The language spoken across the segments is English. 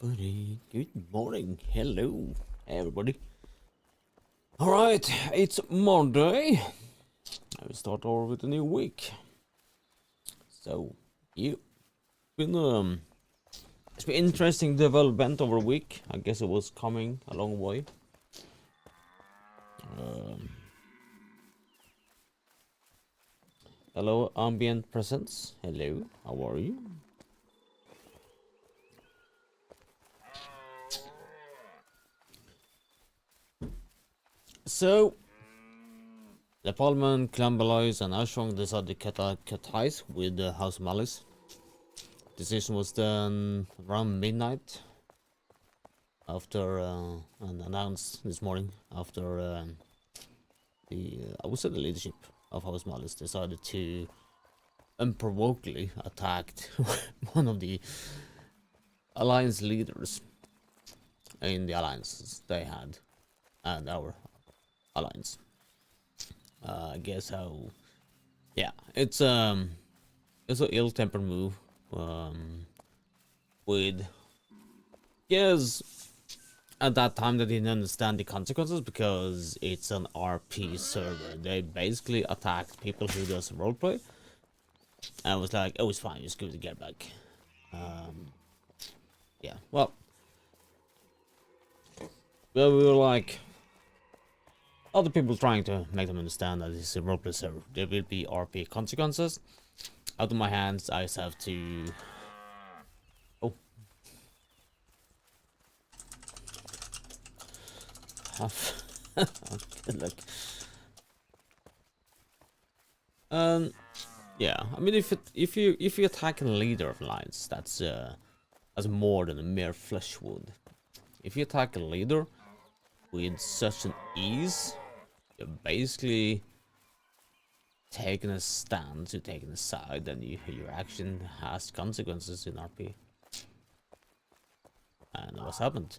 Buddy, good morning. Hello, everybody. All right, it's Monday. We start over with a new week. So, been it's been interesting development over a week. I guess it was coming a long way. Hello, ambient presence. Hello, how are you? So, the Parliament, Clambelois, and Ashong decided to cut ties with the House of Malice. Decision was done around midnight after and announced this morning after I would say the leadership of House Malice decided to unprovokedly attack one of the alliance leaders in the alliances they had and our alliance. I guess how, yeah, it's an ill-tempered move. With, yes, at that time they didn't understand the consequences because it's an RP server. They basically attacked people who does roleplay, and was like, "Oh, it's fine, just give it to get back." Yeah, well, we were like, other people trying to make them understand that this is a roleplay server. There will be RP consequences. Out of my hands, I just have to. Oh. Good luck. Yeah. I mean, if you attack a leader of alliance, that's more than a mere flesh wound. If you attack a leader with such an ease, you're basically taking a stance, you're taking a side, and your action has consequences in RP. And what's happened?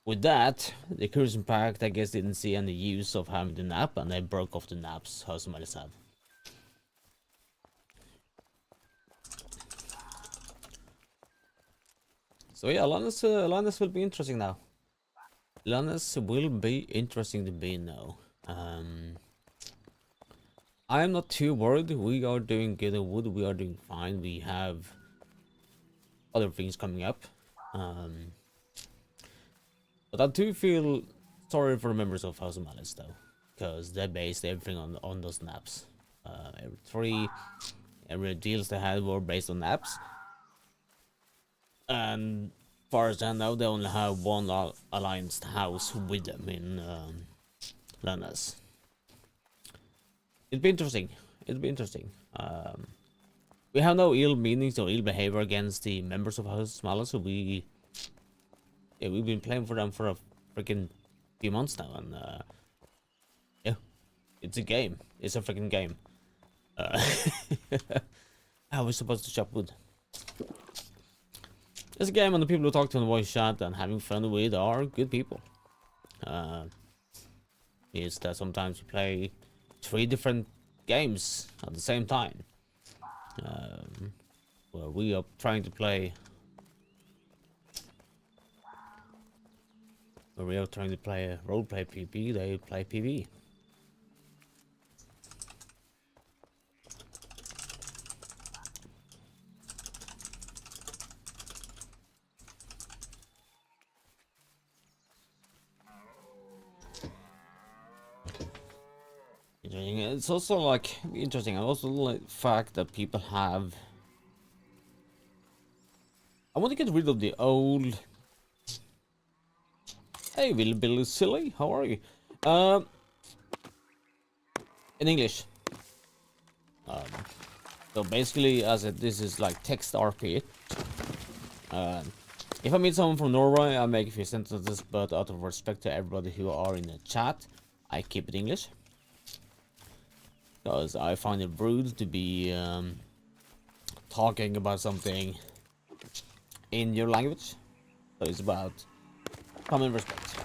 With that, the Cruising Pact, I guess, didn't see any use of having the nap, and they broke off the naps, how somebody said. So yeah, Lannis will be interesting now. Lannis will be interesting to be now. I am not too worried. We are doing good in wood. We are doing fine. We have other things coming up. But I do feel sorry for the members of House of Malice though, because they based everything on those naps. Every deals they had were based on naps. And far as I know, they only have one alliance house with them in Lannis. It'd be interesting. We have no ill meanings or ill behavior against the members of House Malice, so we've been playing for them for a freaking few months now, and yeah, it's a game. It's a freaking game. How are we supposed to chop wood? It's a game, and the people who talk to in the voice chat and having fun with are good people. It's that sometimes you play 3 different games at the same time. Well, we are trying to play. We are trying to play a roleplay PvP. They play PvE. It's also like interesting. I also like the fact that people have. I want to get rid of the old. Hey, Billy Silly, how are you? In English. So basically, as this is like text RP. If I meet someone from Norway, I make a few sentences, but out of respect to everybody who are in the chat, I keep it English. Because I find it rude to be talking about something in your language. So it's about common respect.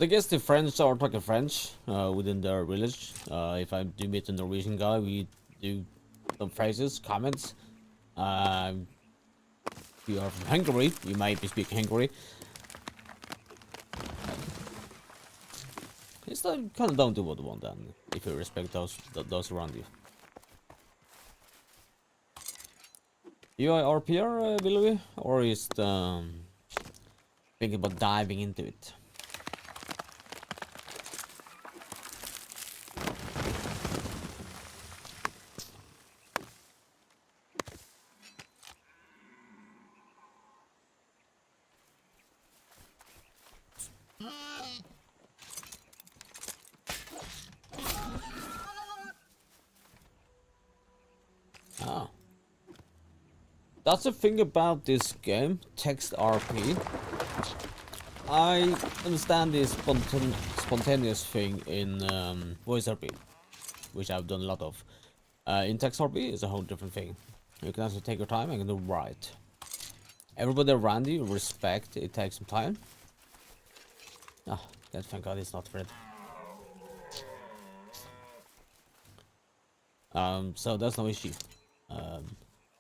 I guess the French are talking French within their village. If I do meet a Norwegian guy, we do some phrases, comments. If you are from Hungary, you might be speaking Hungary. It's like kind of down to what you want then, if you respect those around you. You are RPR, Willowy, or is thinking about diving into it? Ah. That's the thing about this game, text RP. I understand this spontaneous thing in voice RP, which I've done a lot of. In text RP, it's a whole different thing. You can also take your time and do right. Everybody around you respect it takes some time. Ah, thank God it's not red. So that's no issue.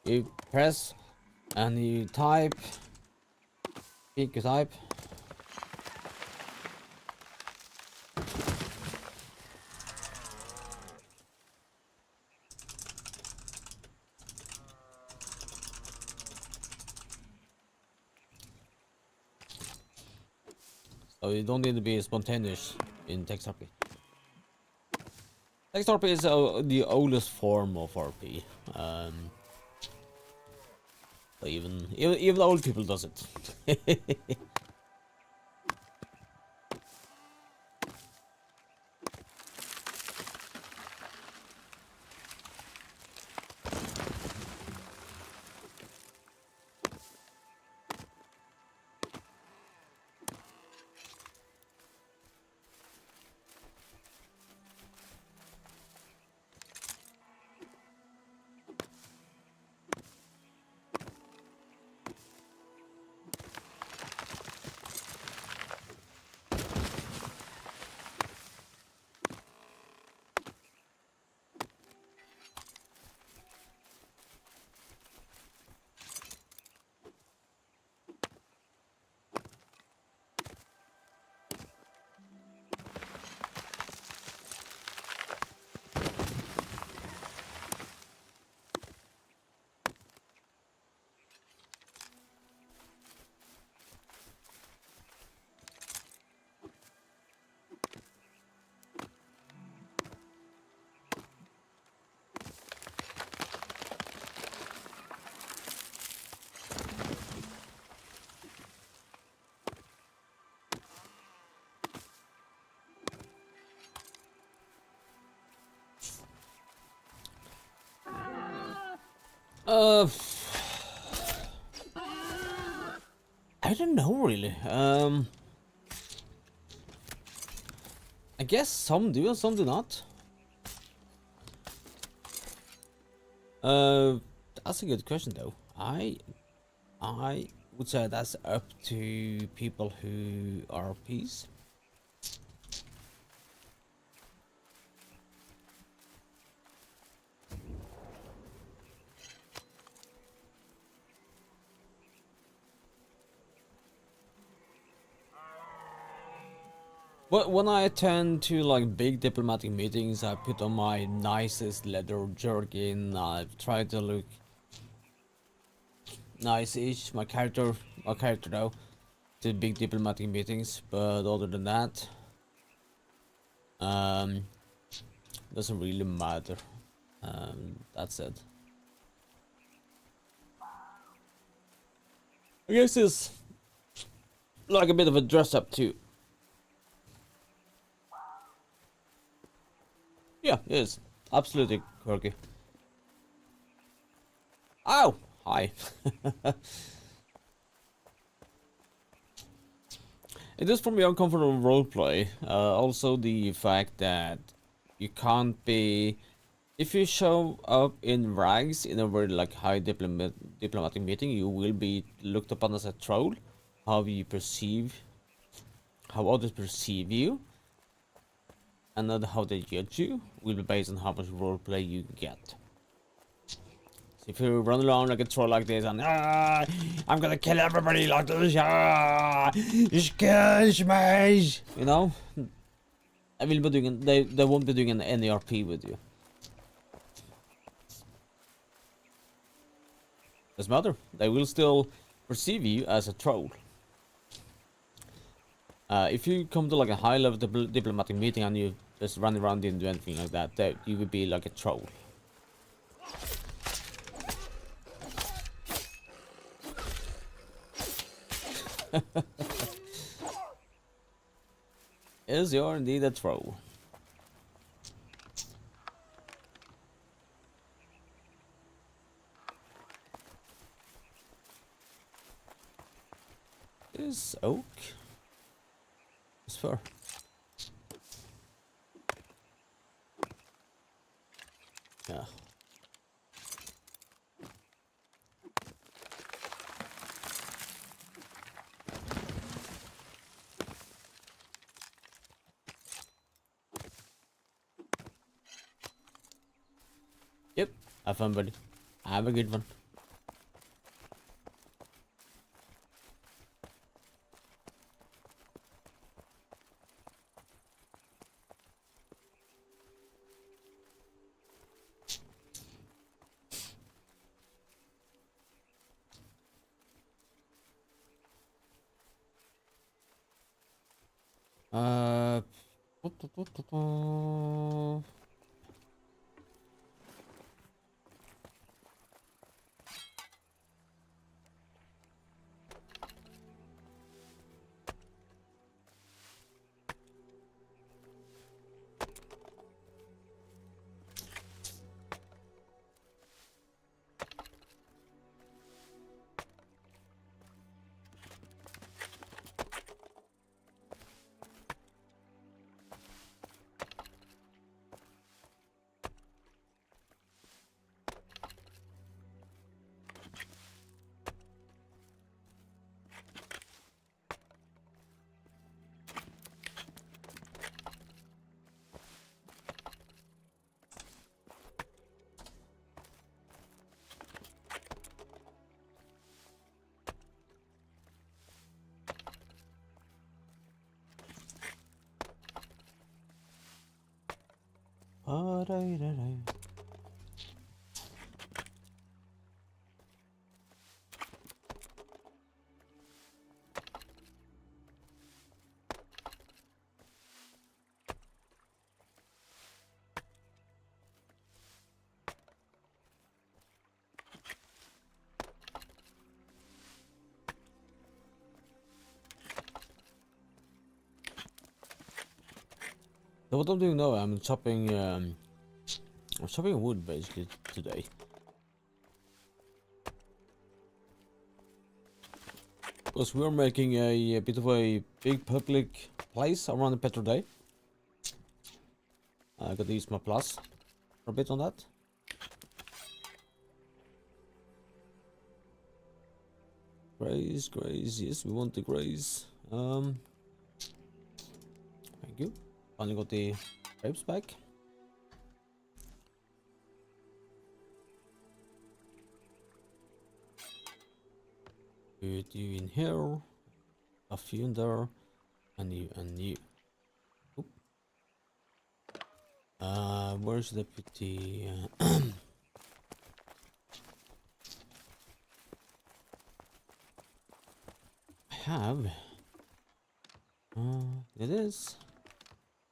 You press and you type. You type. So you don't need to be spontaneous in text RP. Text RP is the oldest form of RP. So even old people does it. I don't know really. I guess some do and some do not. That's a good question though. I would say that's up to people who are peace. But when I attend to like big diplomatic meetings, I put on my nicest leather jerkin. I try to look nice-ish. My character though, to big diplomatic meetings. But other than that, doesn't really matter. That's it. I guess it's like a bit of a dress up too. Yeah, it is. Absolutely quirky. Ow! Hi. It is from the uncomfortable roleplay. Also the fact that you can't be... If you show up in rags in a very like high diplomatic meeting, you will be looked upon as a troll. How you perceive how others perceive you, and not how they judge you, will be based on how much roleplay you get. So if you run around like a troll like this and I'm gonna kill everybody like this, excuse me, you know, I will be doing. They won't be doing an NERP with you. Doesn't matter. They will still perceive you as a troll. If you come to like a high level diplomatic meeting and you just run around, didn't do anything like that, you would be like a troll. Yes, you're indeed a troll. Is oak? It's fur. Yeah. Yep. Have fun, buddy. Have a good one. Uh. So what I'm doing now, I'm chopping wood basically today. Because we're making a bit of a big public place around the Pax Dei. I gotta use my plus for a bit on that. Graze, yes, we want the graze. Thank you. Finally got the grapes back. Put you in here, a few in there, and you, and you. Oop. Where should I put the... I have... it is.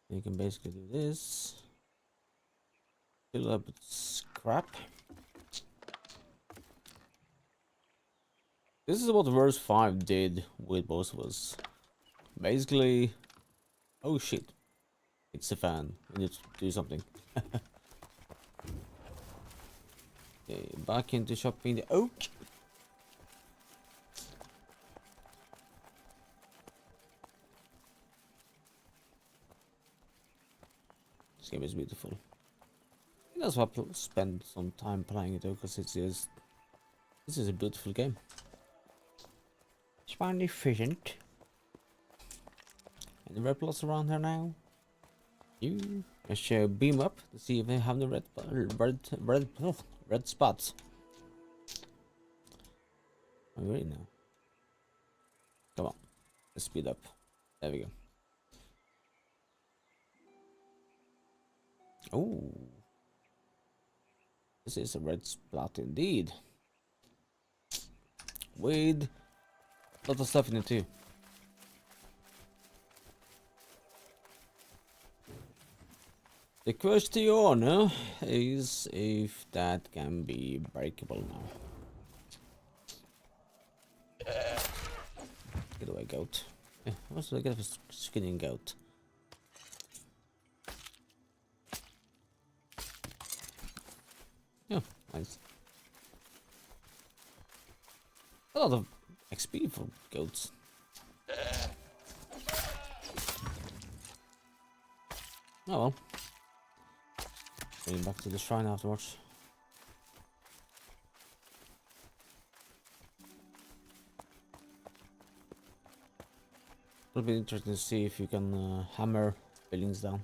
You can basically do this. Fill up with scrap. This is what verse 5 did with both of us. Basically... Oh shit. It's a fan. We need to do something. Okay, back into shopping the oak. This game is beautiful. That's why I spend some time playing it though, because it's just... This is a beautiful game. It's magnificent. Any red plots around here now? You. I should beam up to see if they have the red spots. I really know. Come on, let's speed up. There we go. Oh, this is a red spot indeed. With a lot of stuff in it too. The question is if that can be breakable now. Get away, goat. Yeah, what's the get of a skinning goat? Yeah, nice. A lot of XP for goats. Oh well. Going back to the shrine afterwards. It'll be interesting to see if you can hammer buildings down.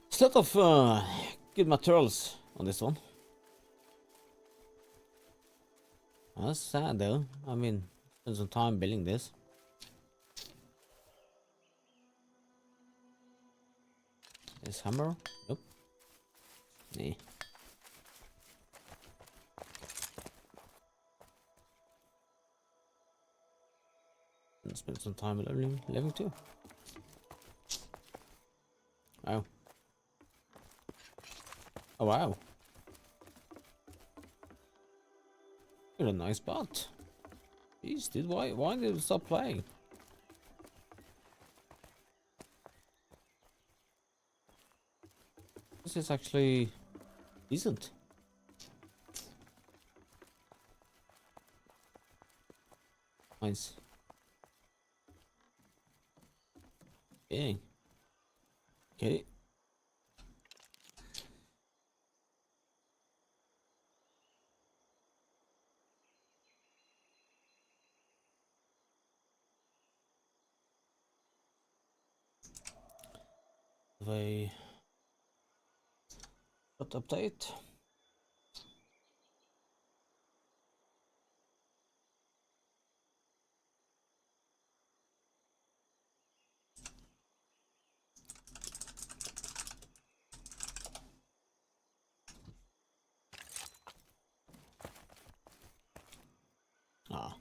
There's a lot of good materials on this one. That's sad though. I mean, spend some time building this. This hammer? Nope. Nah. And spend some time leveling too. Wow. Oh wow. You're a nice bot. Jeez, dude, why did you stop playing? This is actually decent. Nice. Dang. Okay. They update. Ah.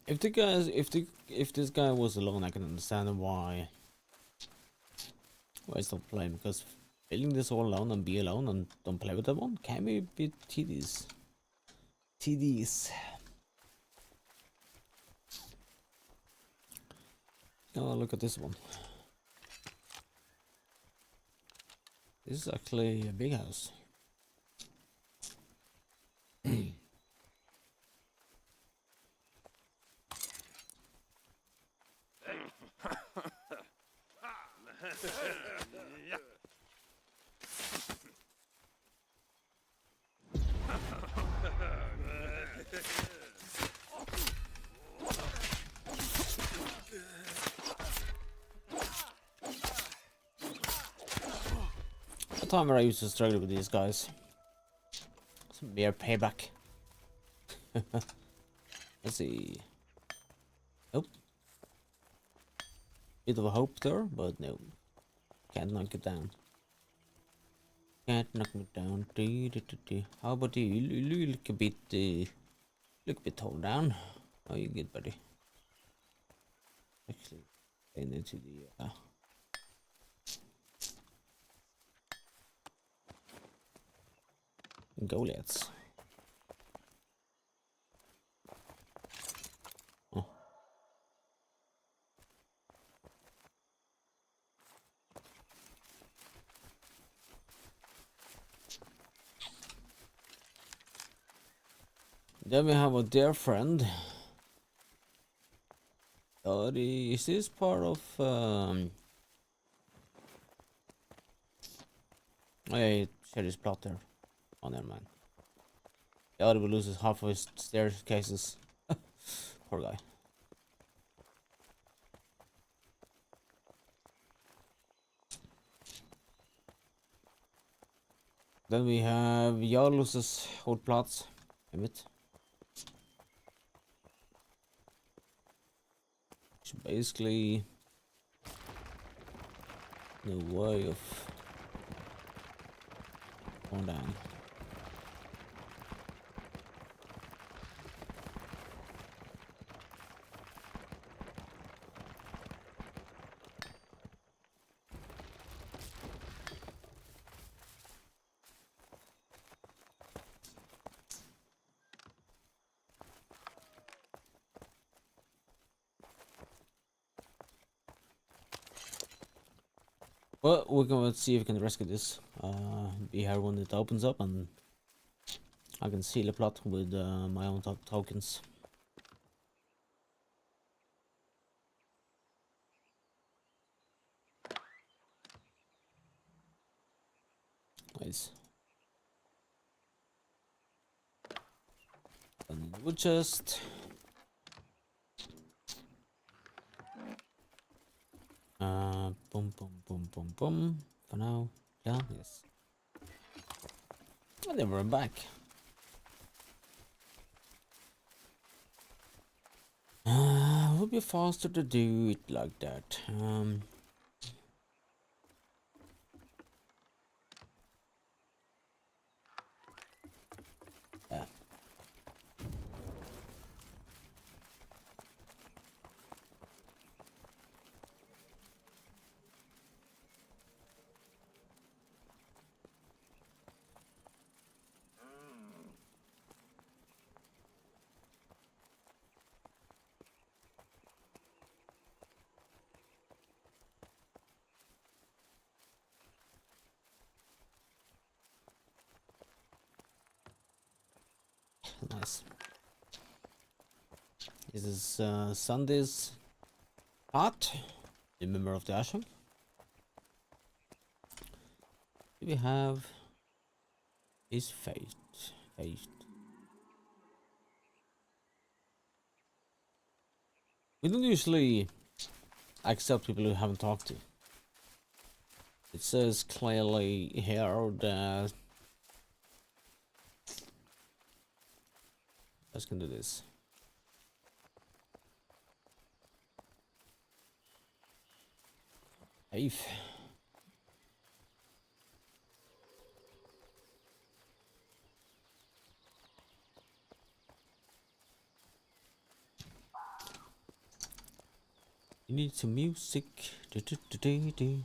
If this guy was alone, I can understand why I stopped playing, because building this all alone and be alone and don't play with everyone can be a bit tedious. Oh, look at this one. This is actually a big house. The time where I used to struggle with these guys. Some mere payback. Let's see. Nope. Bit of a hope there, but no. Can't knock it down. Can't knock me down. How about you? You look a bit toned down. Oh, you good, buddy. Actually, into the Goliaths. Oh. Then we have a dear friend. Is this part of I share this plot there. Oh, never mind. The other loses half of his staircases. Poor guy. Then we have Jarls' whole plots. A bit. Which basically no way of going down. Well, we're gonna see if we can rescue this. Be here when it opens up, and I can seal the plot with my own tokens. Nice. And the wood chest. Boom, boom, boom, boom, boom. For now, yeah, yes. And then we're back. Would be faster to do it like that. Yeah. Nice. This is Sunday's heart, the member of the ashram. Do we have his fate? We don't usually accept people who haven't talked to. It says clearly here that let's can do this. Safe. You need some music. Do, do, do, do, do.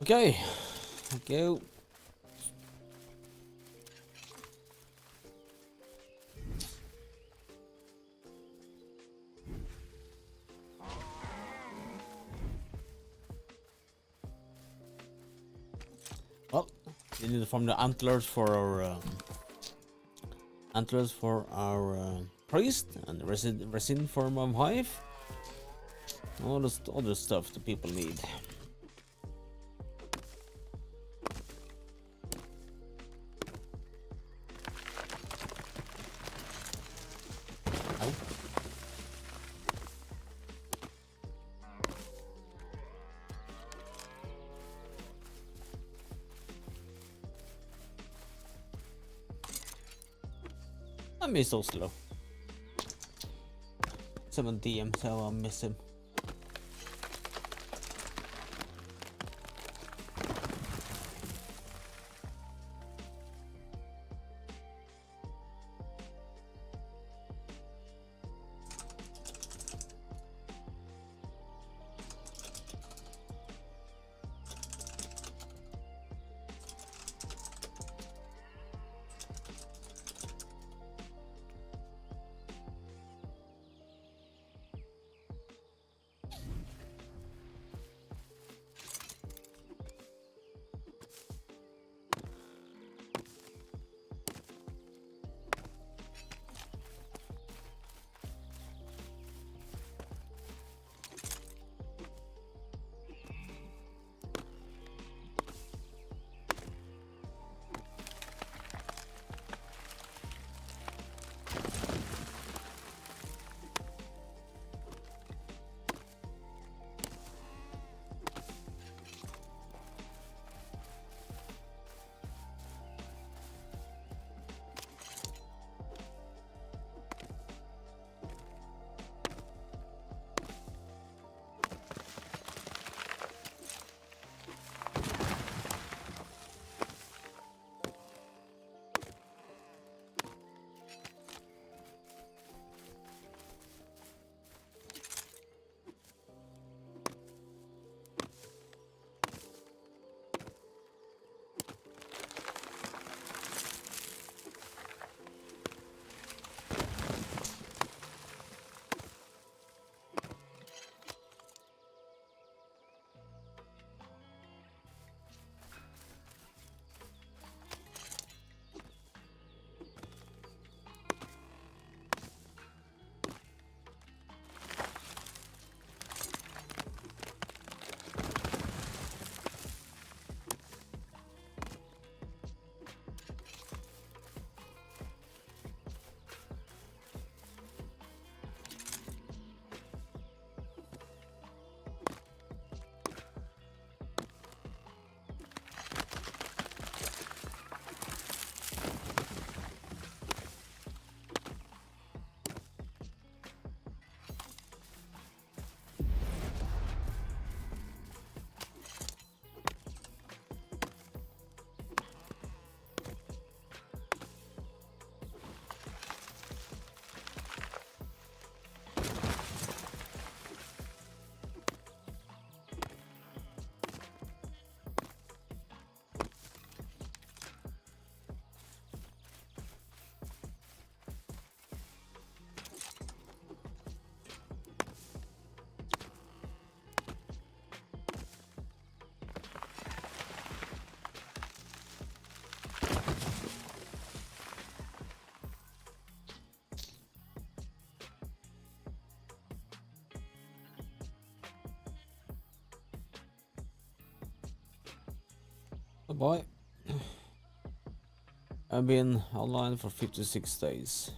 Okay, go. Well, we need to farm the antlers for our priest, and resin for my wife. All this other stuff the people need. Ow. I miss Oslo. 7 DM, so I miss him. Bye. I've been online for 56 days.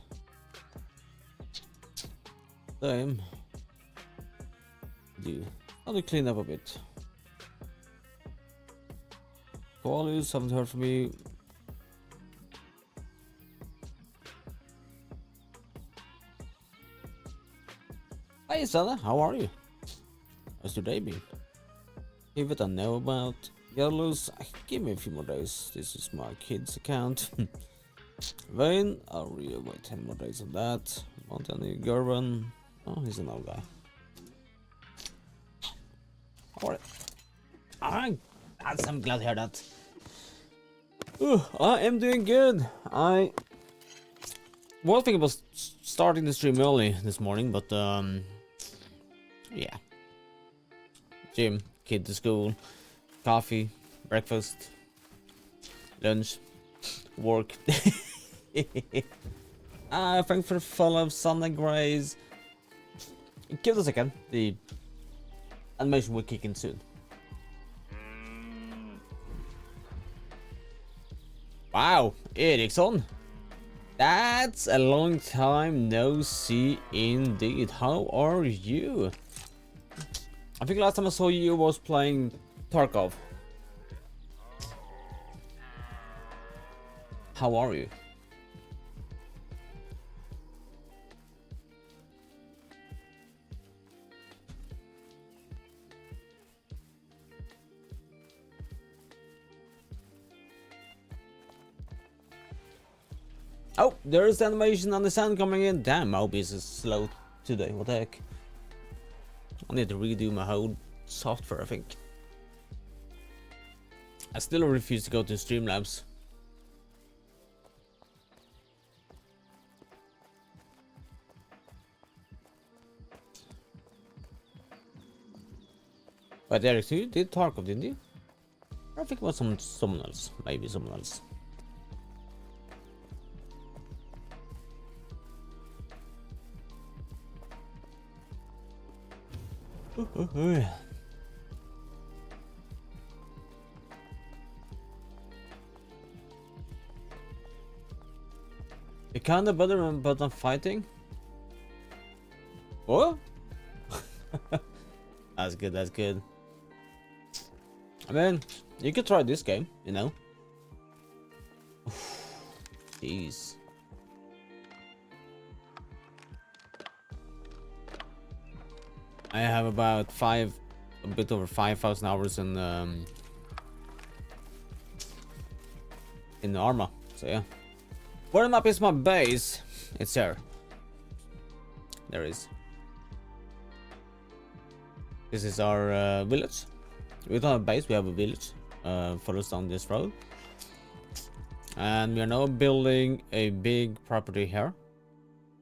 Same. Do. How to clean up a bit. Calls, haven't heard from me. Hey Sana, how are you? How's your day been? Give it I know about Jarls. Give me a few more days. This is my kid's account. Vane, I'll wait 10 more days of that. Want any Gerben? Oh, he's an old guy. Alright. Yes, I'm glad to hear that. I am doing good. I was thinking about starting the stream early this morning, but yeah. Gym, kid to school, coffee, breakfast, lunch, work. Thanks for the follow, Sunday Grace. Give it a second. The animation will kick in soon. Wow, Ericsson. That's a long time no see indeed. How are you? I think last time I saw you was playing Tarkov. How are you? Oh, there's the animation on the sound coming in. Damn, OBS is slow today. What the heck? I need to redo my whole software, I think. I still refuse to go to Streamlabs. But Eric, you did Tarkov, didn't you? I think it was someone else. Maybe someone else. You kinda better but I'm fighting. What? That's good, that's good. I mean, you could try this game, you know. Jeez. I have about a bit over 5,000 hours in Arma, so yeah. Where the map is my base? It's there. There is. This is our village. We don't have a base, we have a village. Follows down this road. And we are now building a big property here.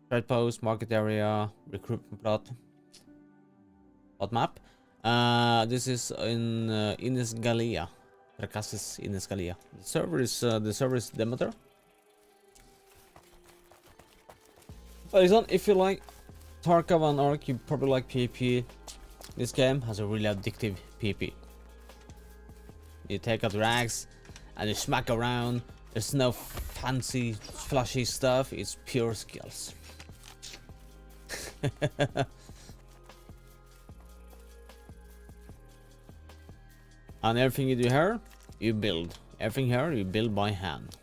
Trade post, market area, recruitment plot. Plot map. This is in Ines Gallia. Tracassis Ines Gallia. The server is Demeter. But if you like Tarkov and Ark, you probably like PvP. This game has a really addictive PvP. You take out rags and you smack around. There's no fancy, flashy stuff. It's pure skills. And everything you do here, you build. Everything here, you build by hand.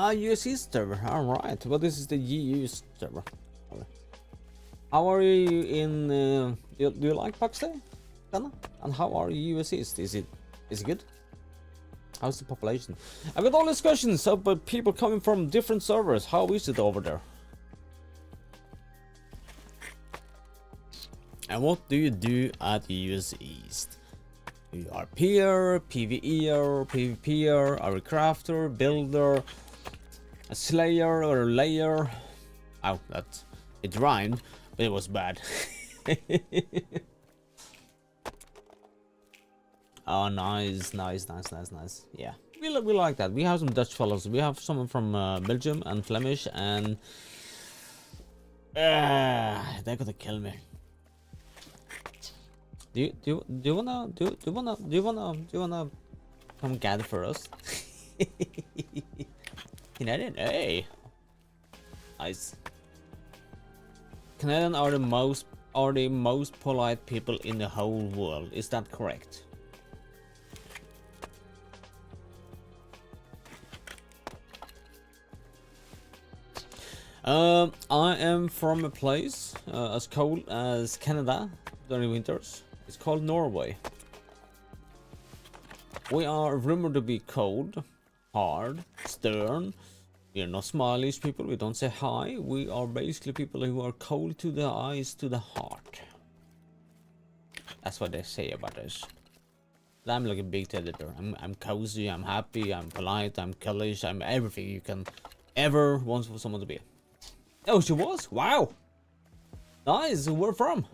USC server, alright. Well, this is the EU server. How are you in... do you like Pax Dei? And how are you USCs? Is it good? How's the population? I've got all these questions about people coming from different servers. How is it over there? And what do you do at US East? You are peer, PvEer, PvPer, are a crafter, builder, a slayer or a layer. Oh, it rhymed, but it was bad. Oh, nice. Yeah, we like that. We have some Dutch fellows. We have someone from Belgium and Flemish, and they're gonna kill me. Do you wanna come gather for us? Canadian, hey, nice. Canadian are the most polite people in the whole world. Is that correct? I am from a place as cold as Canada during winters. It's called Norway. We are rumored to be cold, hard, stern. We are not smilish people. We don't say hi. We are basically people who are cold to the eyes, to the heart. That's what they say about us. I'm like a big teddy bear. I'm cozy, I'm happy, I'm polite, I'm cullish, I'm everything you can ever want for someone to be. Oh, she was? Wow! Nice, where from?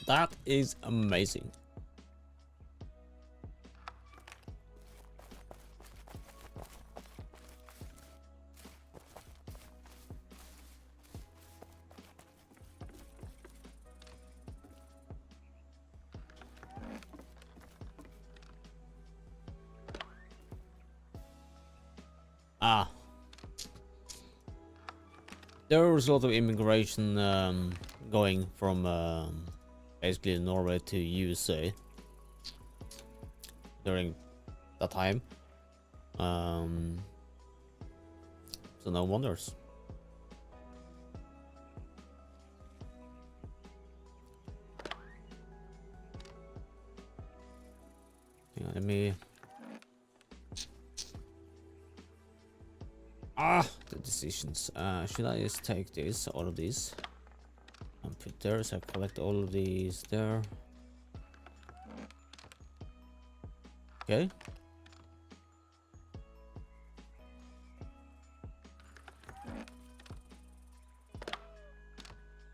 That is amazing. Ah. There was a lot of immigration going from basically Norway to USA during that time. So no wonders. Hang on, let me... the decisions. Should I just take this, all of these, and put there, so I collect all of these there. Okay.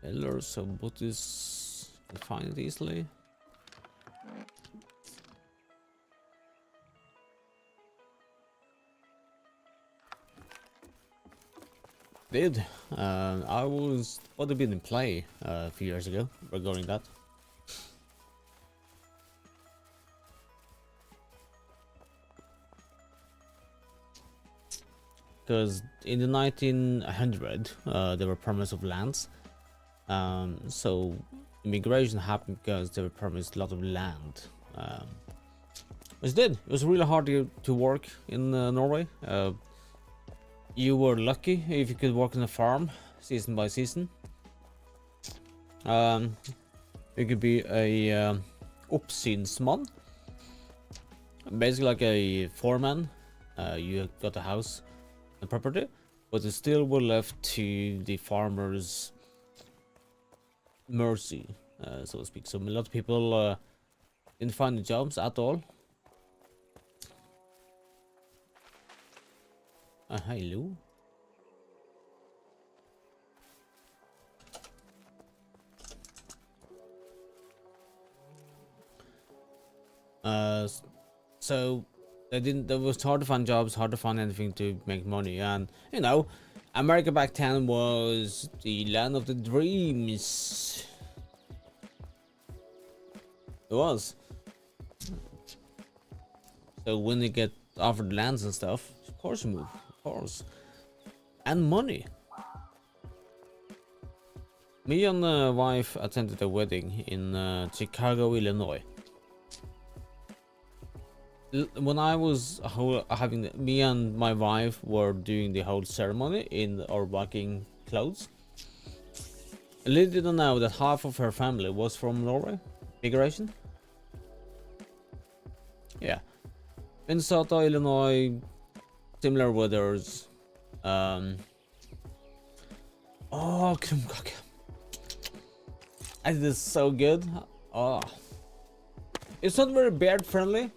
Pillars, so what is... can find it easily. Did I was would have been in play a few years ago regarding that. Because in the 1900 there were promise of lands, so immigration happened because they were promised a lot of land. It did. It was really hard to work in Norway. You were lucky if you could work in a farm season by season. You could be a oppsynsmann, basically like a foreman. You got a house and property, but it still were left to the farmer's mercy, so to speak. So a lot of people didn't find the jobs at all. Hello. So they didn't. It was hard to find jobs, hard to find anything to make money, and you know, America back then was the land of the dreams. It was. So when you get offered lands and stuff, of course you move. Course. And money. Me and wife attended a wedding in Chicago, Illinois. When I was having me and my wife were doing the whole ceremony in our Viking clothes. Little did I know that half of her family was from Norway. Migration. Yeah. Minnesota, Illinois. Similar weathers. Oh, krumkake. That is so good. Oh, it's not very beard friendly.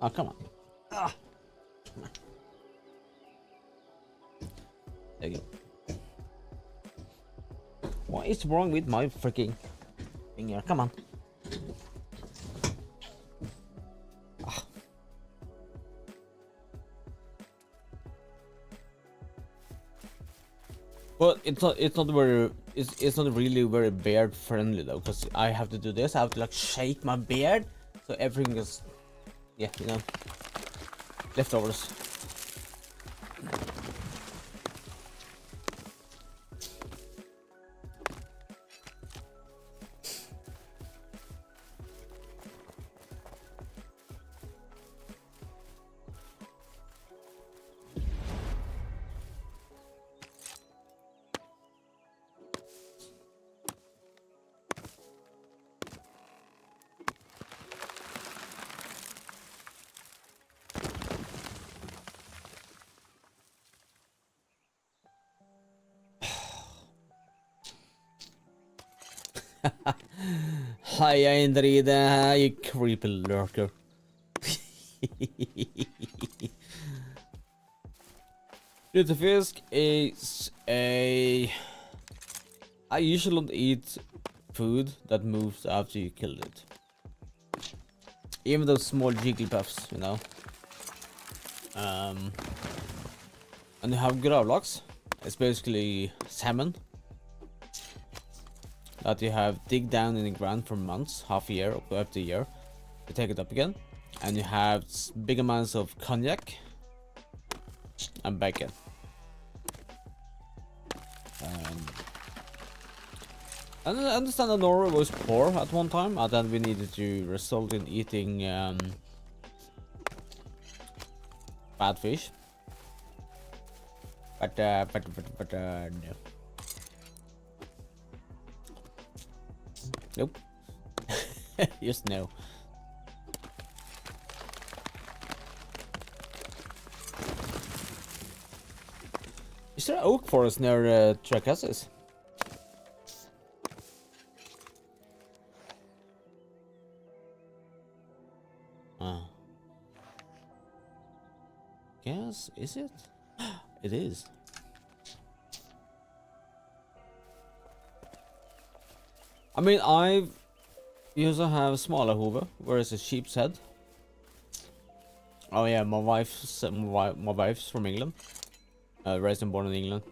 Oh, come on. Ah. There you go. What is wrong with my freaking finger? Come on. Ah. Well, it's not really very beard friendly though, because I have to do this. I have to like shake my beard, so everything is, yeah, you know, leftovers. Hiya Indrida, you creepy lurker. Lutefisk is a... I usually don't eat food that moves after you killed it. Even those small jigglypuffs, you know. And you have gravlocks. It's basically salmon that you have dig down in the ground for months, half a year, up to a year. You take it up again, and you have big amounts of cognac and bacon. And I understand that Norway was poor at one time, and then we needed to result in eating bad fish. But no. Nope. Just no. Is there an oak forest near Tracasses? Yes, is it? It is. I mean, we also have smaller Hoover, where is a sheep's head. Oh yeah, my wife's from England, raised and born in England,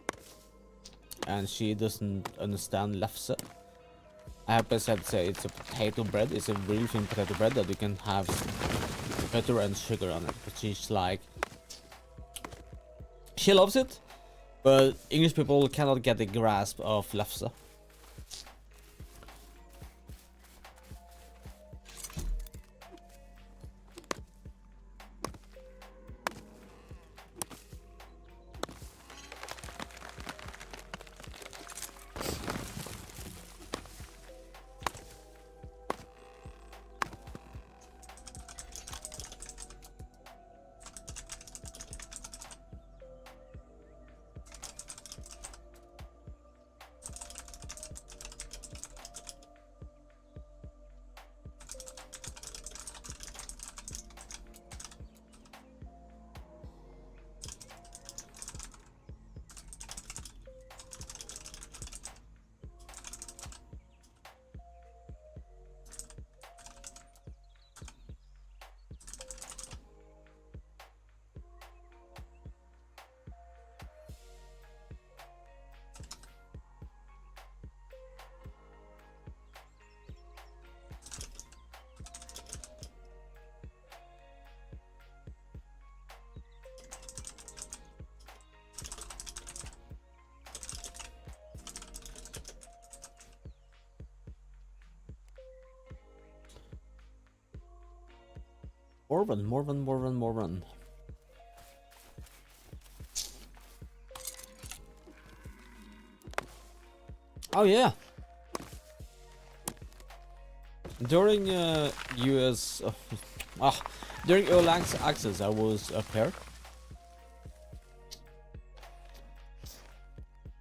and she doesn't understand lefse. I have said say it's a potato bread. It's a really thin potato bread that you can have butter and sugar on it. But she's like, she loves it, but English people cannot get the grasp of lefse. Morven. Oh yeah. During US during Early Access I was up here.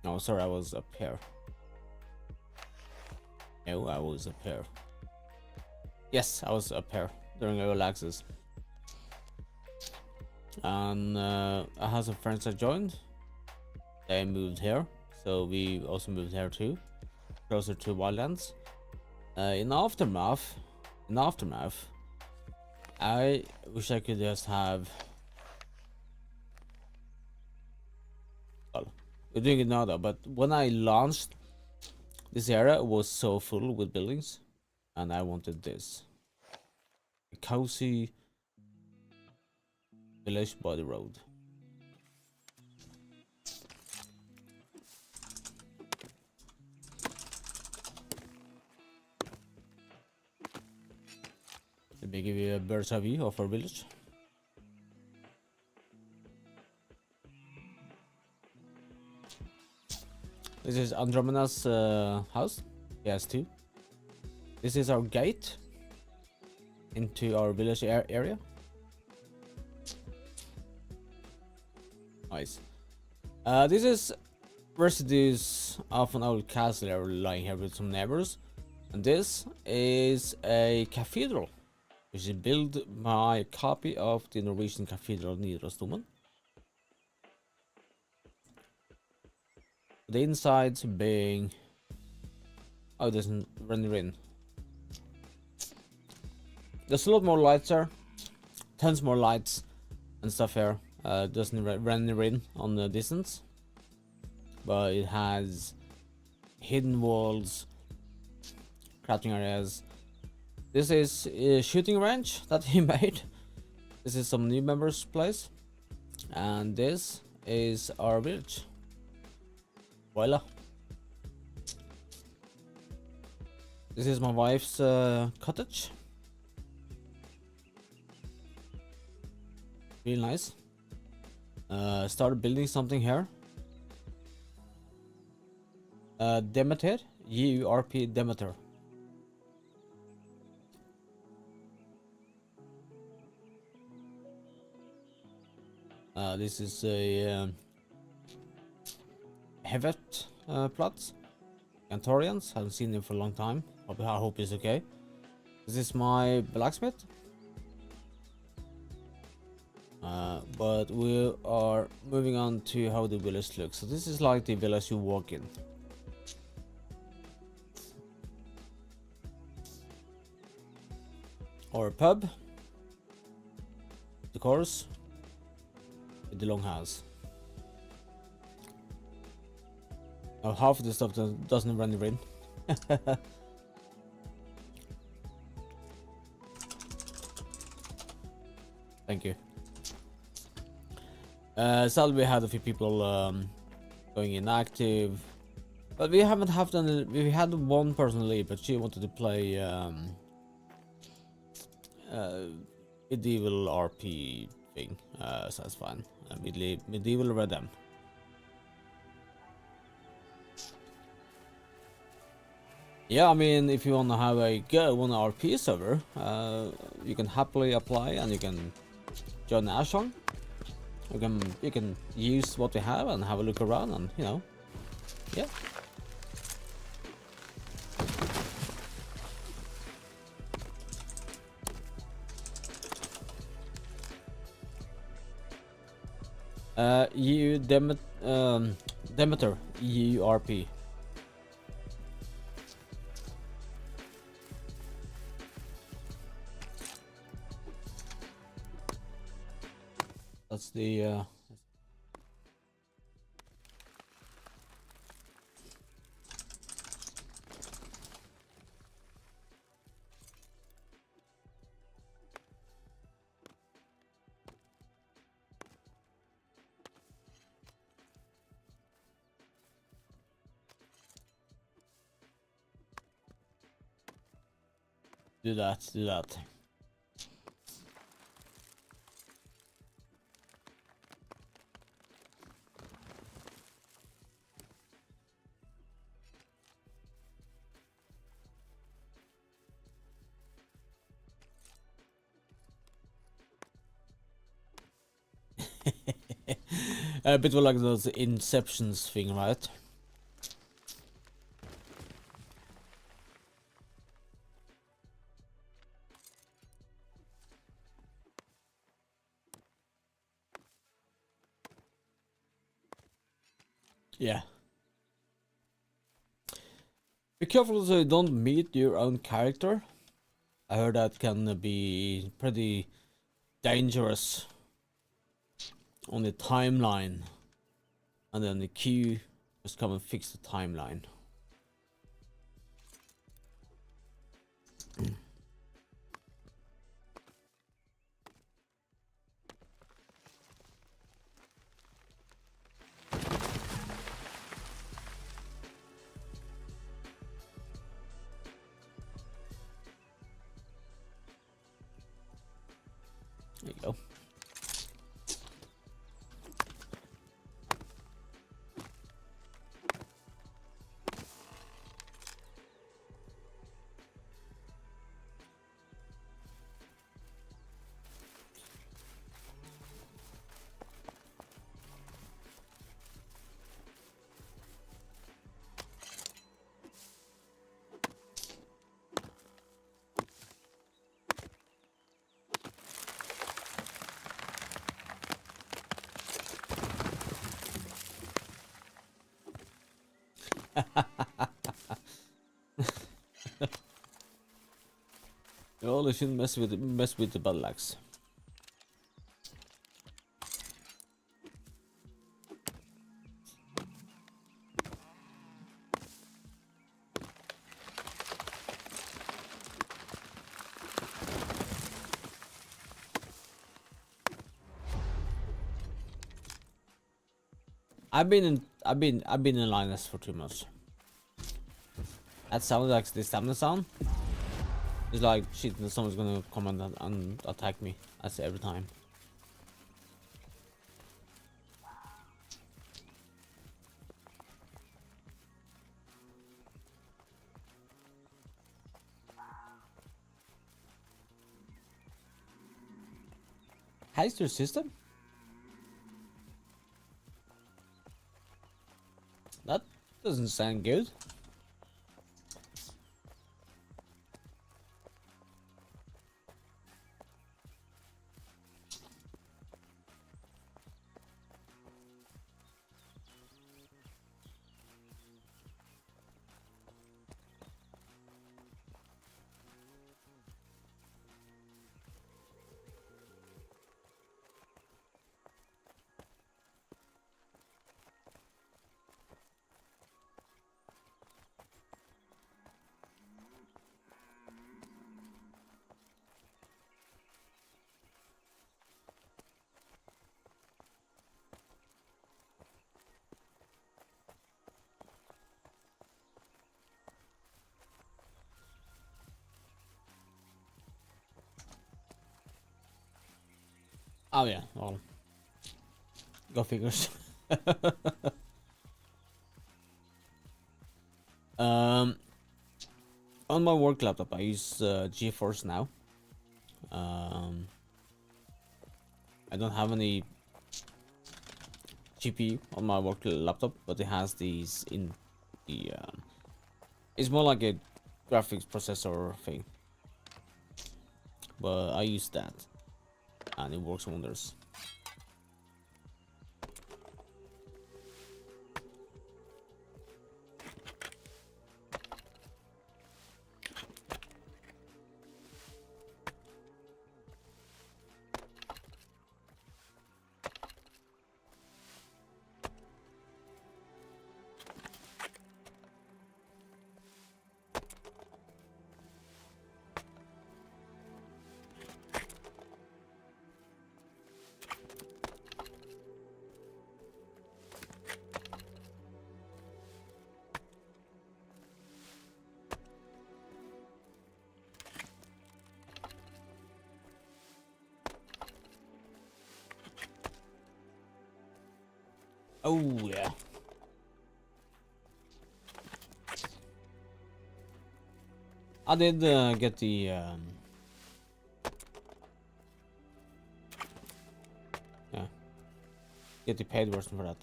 No, sorry, I was up here. No, I was up here. Yes, I was up here during Early Access. And I had some friends that joined. They moved here, so we also moved here too, closer to Wildlands. In aftermath, I wish I could just have. Well, We're doing it now though, but when I launched this area, it was so full with buildings, and I wanted this. A cozy village by the road. Let me give you a bird's eye view of our village. This is Andromeda's house. He has two. This is our gate into our village area. Nice. This is residues of an old castle lying here with some neighbors. And this is a cathedral, which is built by a copy of the Norwegian Cathedral Nidarosdomen. The insides being... Oh, it doesn't render in. There's a lot more lights there. Tons more lights and stuff here. Doesn't render in on the distance. But it has hidden walls, crafting areas. This is a shooting range that he made. This is some new members' place. And this is our village. Voila. This is my wife's cottage. Really nice. Started building something here. Demeter, URP Demeter. This is a Hevet plots. Cantorians, haven't seen him for a long time. I hope he's okay. This is my blacksmith. But we are moving on to how the village looks. So this is like the village you walk in. Or a pub. The course. With the long house. Now half of the stuff doesn't render in. Thank you. Sadly, we had a few people going inactive, but we haven't had any. We had one person leave, but she wanted to play medieval RP thing, so that's fine. Medieval Redem. Yeah, I mean, if you want to have a go on an RP server, you can happily apply and you can join Ashong. You can use what we have and have a look around, and you know, yeah. Demeter URP. That's the do that. A bit like those Inceptions thing, right? Yeah. Be careful so you don't meet your own character. I heard that can be pretty dangerous on the timeline. And then the queue just come and fix the timeline. There you go. You only shouldn't mess with the battle axe. I've been in Linus for 2 months. That sounds like the stamina sound. It's like shit, someone's gonna come and attack me. That's every time. How's your system? That doesn't sound good. Oh yeah, well, go figures. On my work laptop, I use GeForce now. I don't have any GPU on my work laptop, but it has these in the. It's more like a graphics processor thing, but I use that, and it works wonders. Oh yeah. I did get the yeah, get the paid version for that.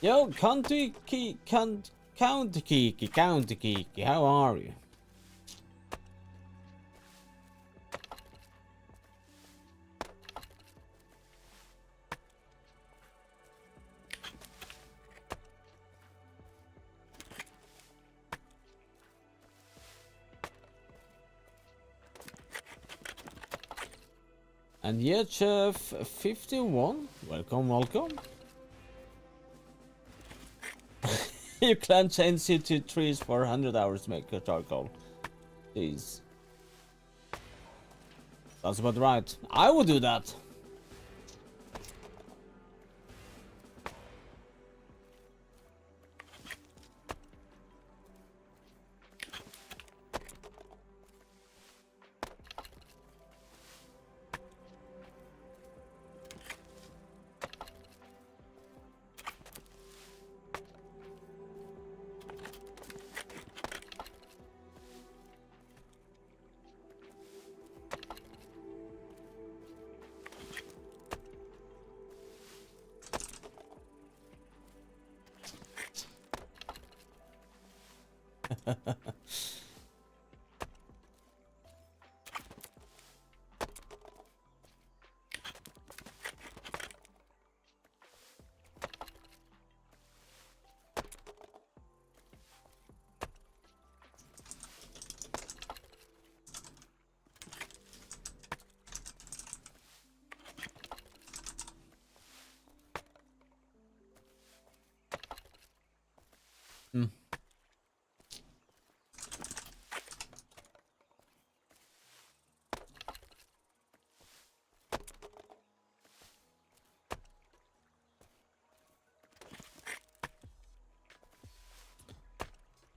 Yo, County Kiki, how are you? And yeah, Chef 51, welcome, welcome. You clan chains you to trees for 100 hours to make a charcoal. Jeez. That's about right. I would do that. Hmm.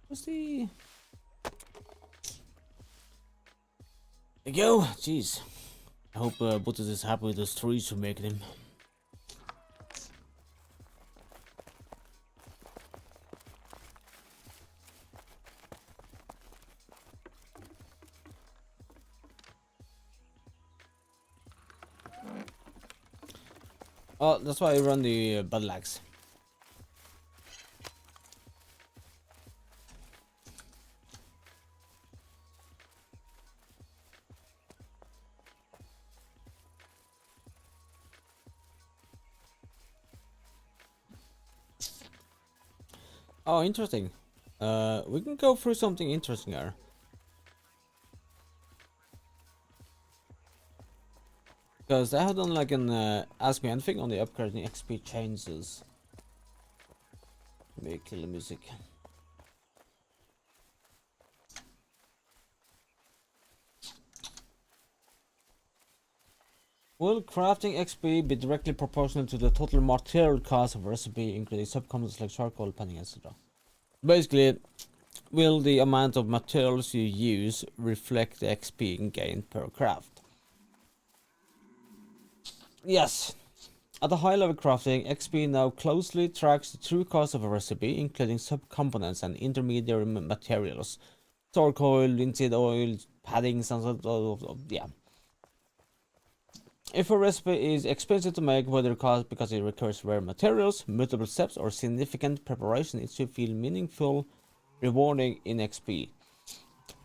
What's the... There you go. Jeez. I hope Buddha is happy with those trees we're making him. Oh, that's why I run the battle axe. Oh, interesting. We can go through something interesting here. Because I have done like an Ask Me Anything on the upgrading XP changes. Maybe kill the music. Will crafting XP be directly proportional to the total material cost of a recipe, including subcomponents like charcoal, panning, etc.? Basically, will the amount of materials you use reflect the XP gained per craft? Yes. At a high level crafting, XP now closely tracks the true cost of a recipe, including subcomponents and intermediary materials. Charcoal, linseed oil, paddings, and yeah. If a recipe is expensive to make, whether because it requires rare materials, multiple steps, or significant preparation, it should feel meaningful, rewarding in XP.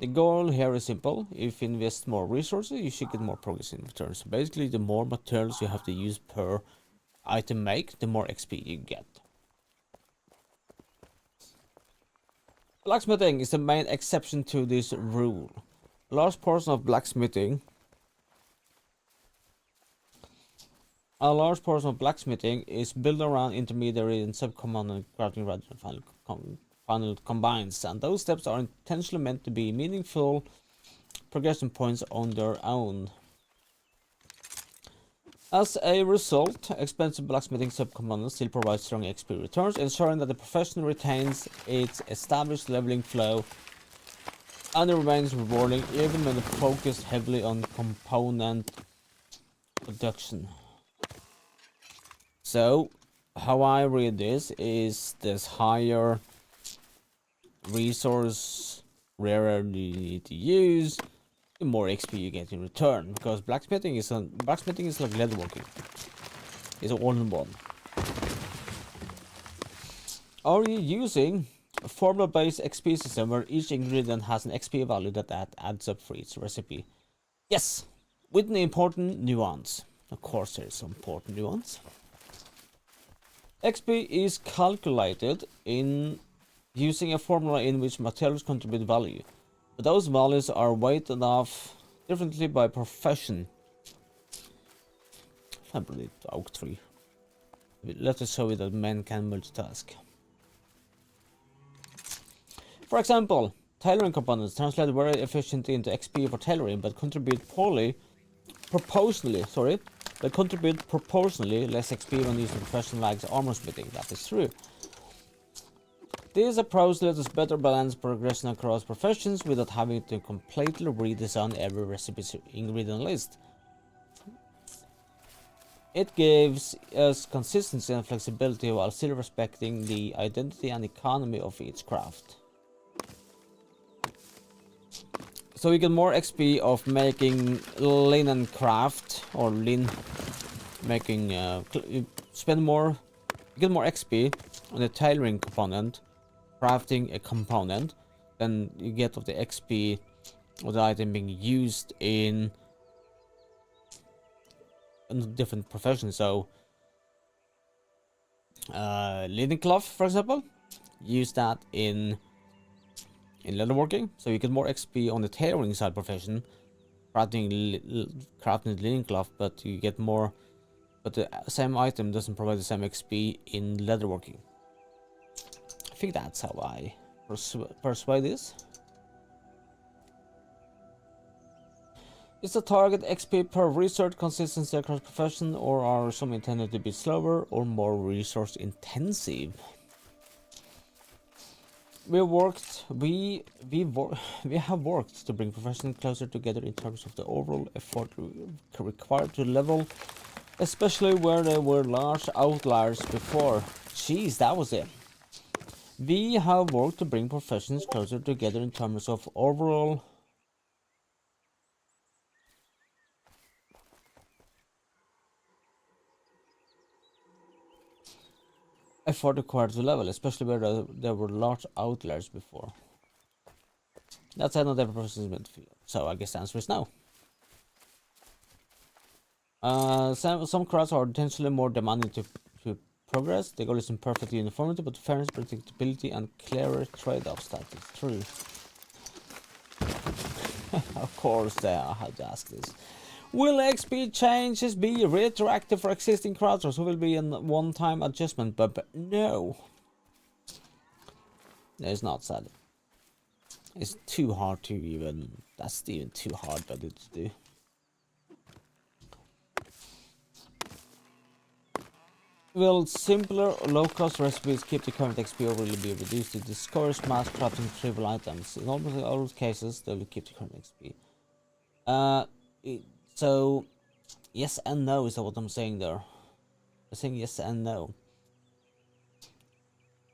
The goal here is simple. If you invest more resources, you should get more progress in return. So basically, the more materials you have to use per item make, the more XP you get. Blacksmithing is the main exception to this rule. A large portion of blacksmithing is built around intermediary and subcomponent crafting rather than final combines, and those steps are intentionally meant to be meaningful progression points on their own. As a result, expensive blacksmithing subcomponents still provide strong XP returns, ensuring that the profession retains its established leveling flow and it remains rewarding even when focused heavily on component production. So, how I read this is this higher resource rarer you need to use, the more XP you get in return. Because blacksmithing is like leatherworking. It's all in one. Are you using a formula-based XP system where each ingredient has an XP value that adds up for each recipe? Yes, with an important nuance. Of course, there is some important nuance. XP is calculated in using a formula in which materials contribute value, but those values are weighted off differently by profession. I believe oak tree. Let us show you that men can multitask. For example, tailoring components translate very efficiently into XP for tailoring, but contribute proportionally less XP when using profession like armor smithing. That is true. This approach lets us better balance progression across professions without having to completely redesign every recipe's ingredient list. It gives us consistency and flexibility while still respecting the identity and economy of each craft. So you get more XP of making linen craft or making you get more XP on the tailoring component, crafting a component, than you get of the XP of the item being used in different professions. So linen cloth, for example, use that in leatherworking, so you get more XP on the tailoring side profession, crafting linen cloth, but you get more, but the same item doesn't provide the same XP in leatherworking. I think that's how I persuade this. Is the target XP per research consistency across profession, or are some intended to be slower or more resource intensive? We have worked to bring professions closer together in terms of the overall effort required to level, especially where there were large outliers before. Jeez, that was it. We have worked to bring professions closer together in terms of overall effort required to level, especially where there were large outliers before. That's not every profession is meant to feel. So I guess the answer is no. Some crafts are potentially more demanding to progress. The goal is in perfect uniformity, but fairness, predictability, and clearer trade-offs. That is true. Of course, I had to ask this. Will XP changes be retroactive for existing crafts, or will be a one-time adjustment? But no, it's not, sadly. It's too hard to even. That's even too hard, but it's do. Will simpler or low-cost recipes keep the current XP, or will it be reduced to discourage mass crafting trivial items? In almost all cases, they will keep the current XP. So, yes and no is what I'm saying there. I'm saying yes and no.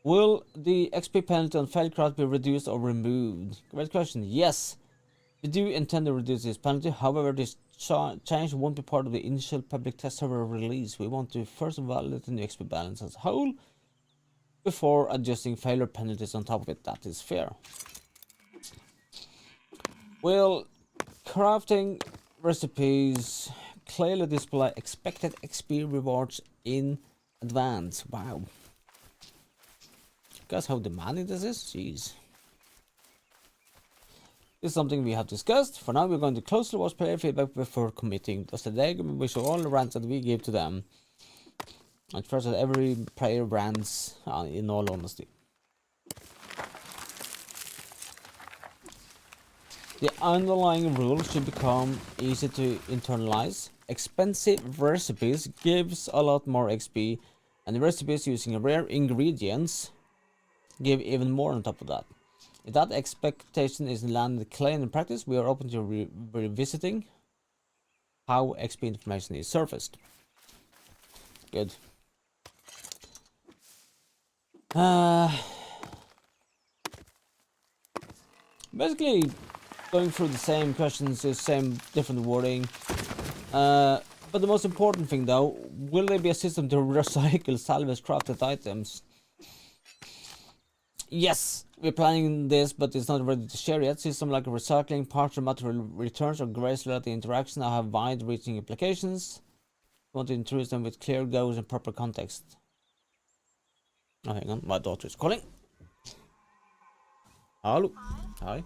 Will the XP penalty on failed craft be reduced or removed? Great question. Yes, we do intend to reduce this penalty. However, this change won't be part of the initial public test server release. We want to first validate the new XP balance as a whole before adjusting failure penalties on top of it. That is fair. Will crafting recipes clearly display expected XP rewards in advance? Wow. Guess how demanding this is? Jeez. This is something we have discussed. For now, we're going to closely watch player feedback before committing. Thus today, we show all the rants that we give to them. And trust that every player rants in all honesty. The underlying rules should become easy to internalize. Expensive recipes gives a lot more XP, and the recipes using rare ingredients give even more on top of that. If that expectation is landed clean in practice, we are open to revisiting how XP information is surfaced. Good. Basically, going through the same questions, the same different wording. But the most important thing though, will there be a system to recycle salvage crafted items? Yes, we're planning this, but it's not ready to share yet. System like recycling, partial material returns, or grace-related interaction now have wide-reaching implications. We want to introduce them with clear goals and proper context. Oh, hang on, my daughter is calling. Hello. Hi.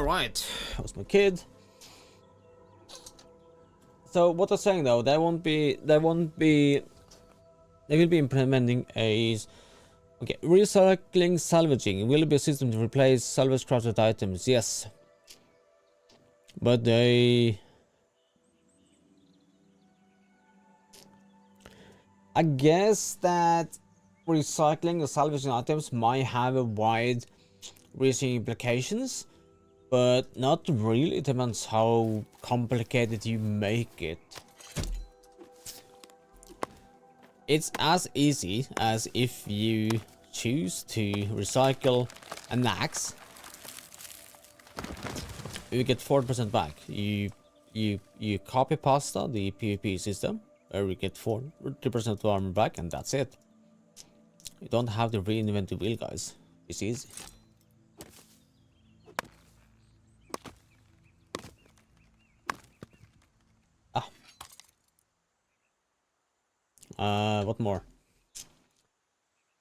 Alright, that was my kid. So what they're saying though, they will be implementing a recycling salvaging will be a system to replace salvage crafted items, yes. But I guess that recycling or salvaging items might have a wide reaching implications, but not really. It depends how complicated you make it. It's as easy as if you choose to recycle an axe, you get 40% back. You copy pasta the PvP system, where you get 40% armor back, and that's it. You don't have to reinvent the wheel, guys. It's easy. What more?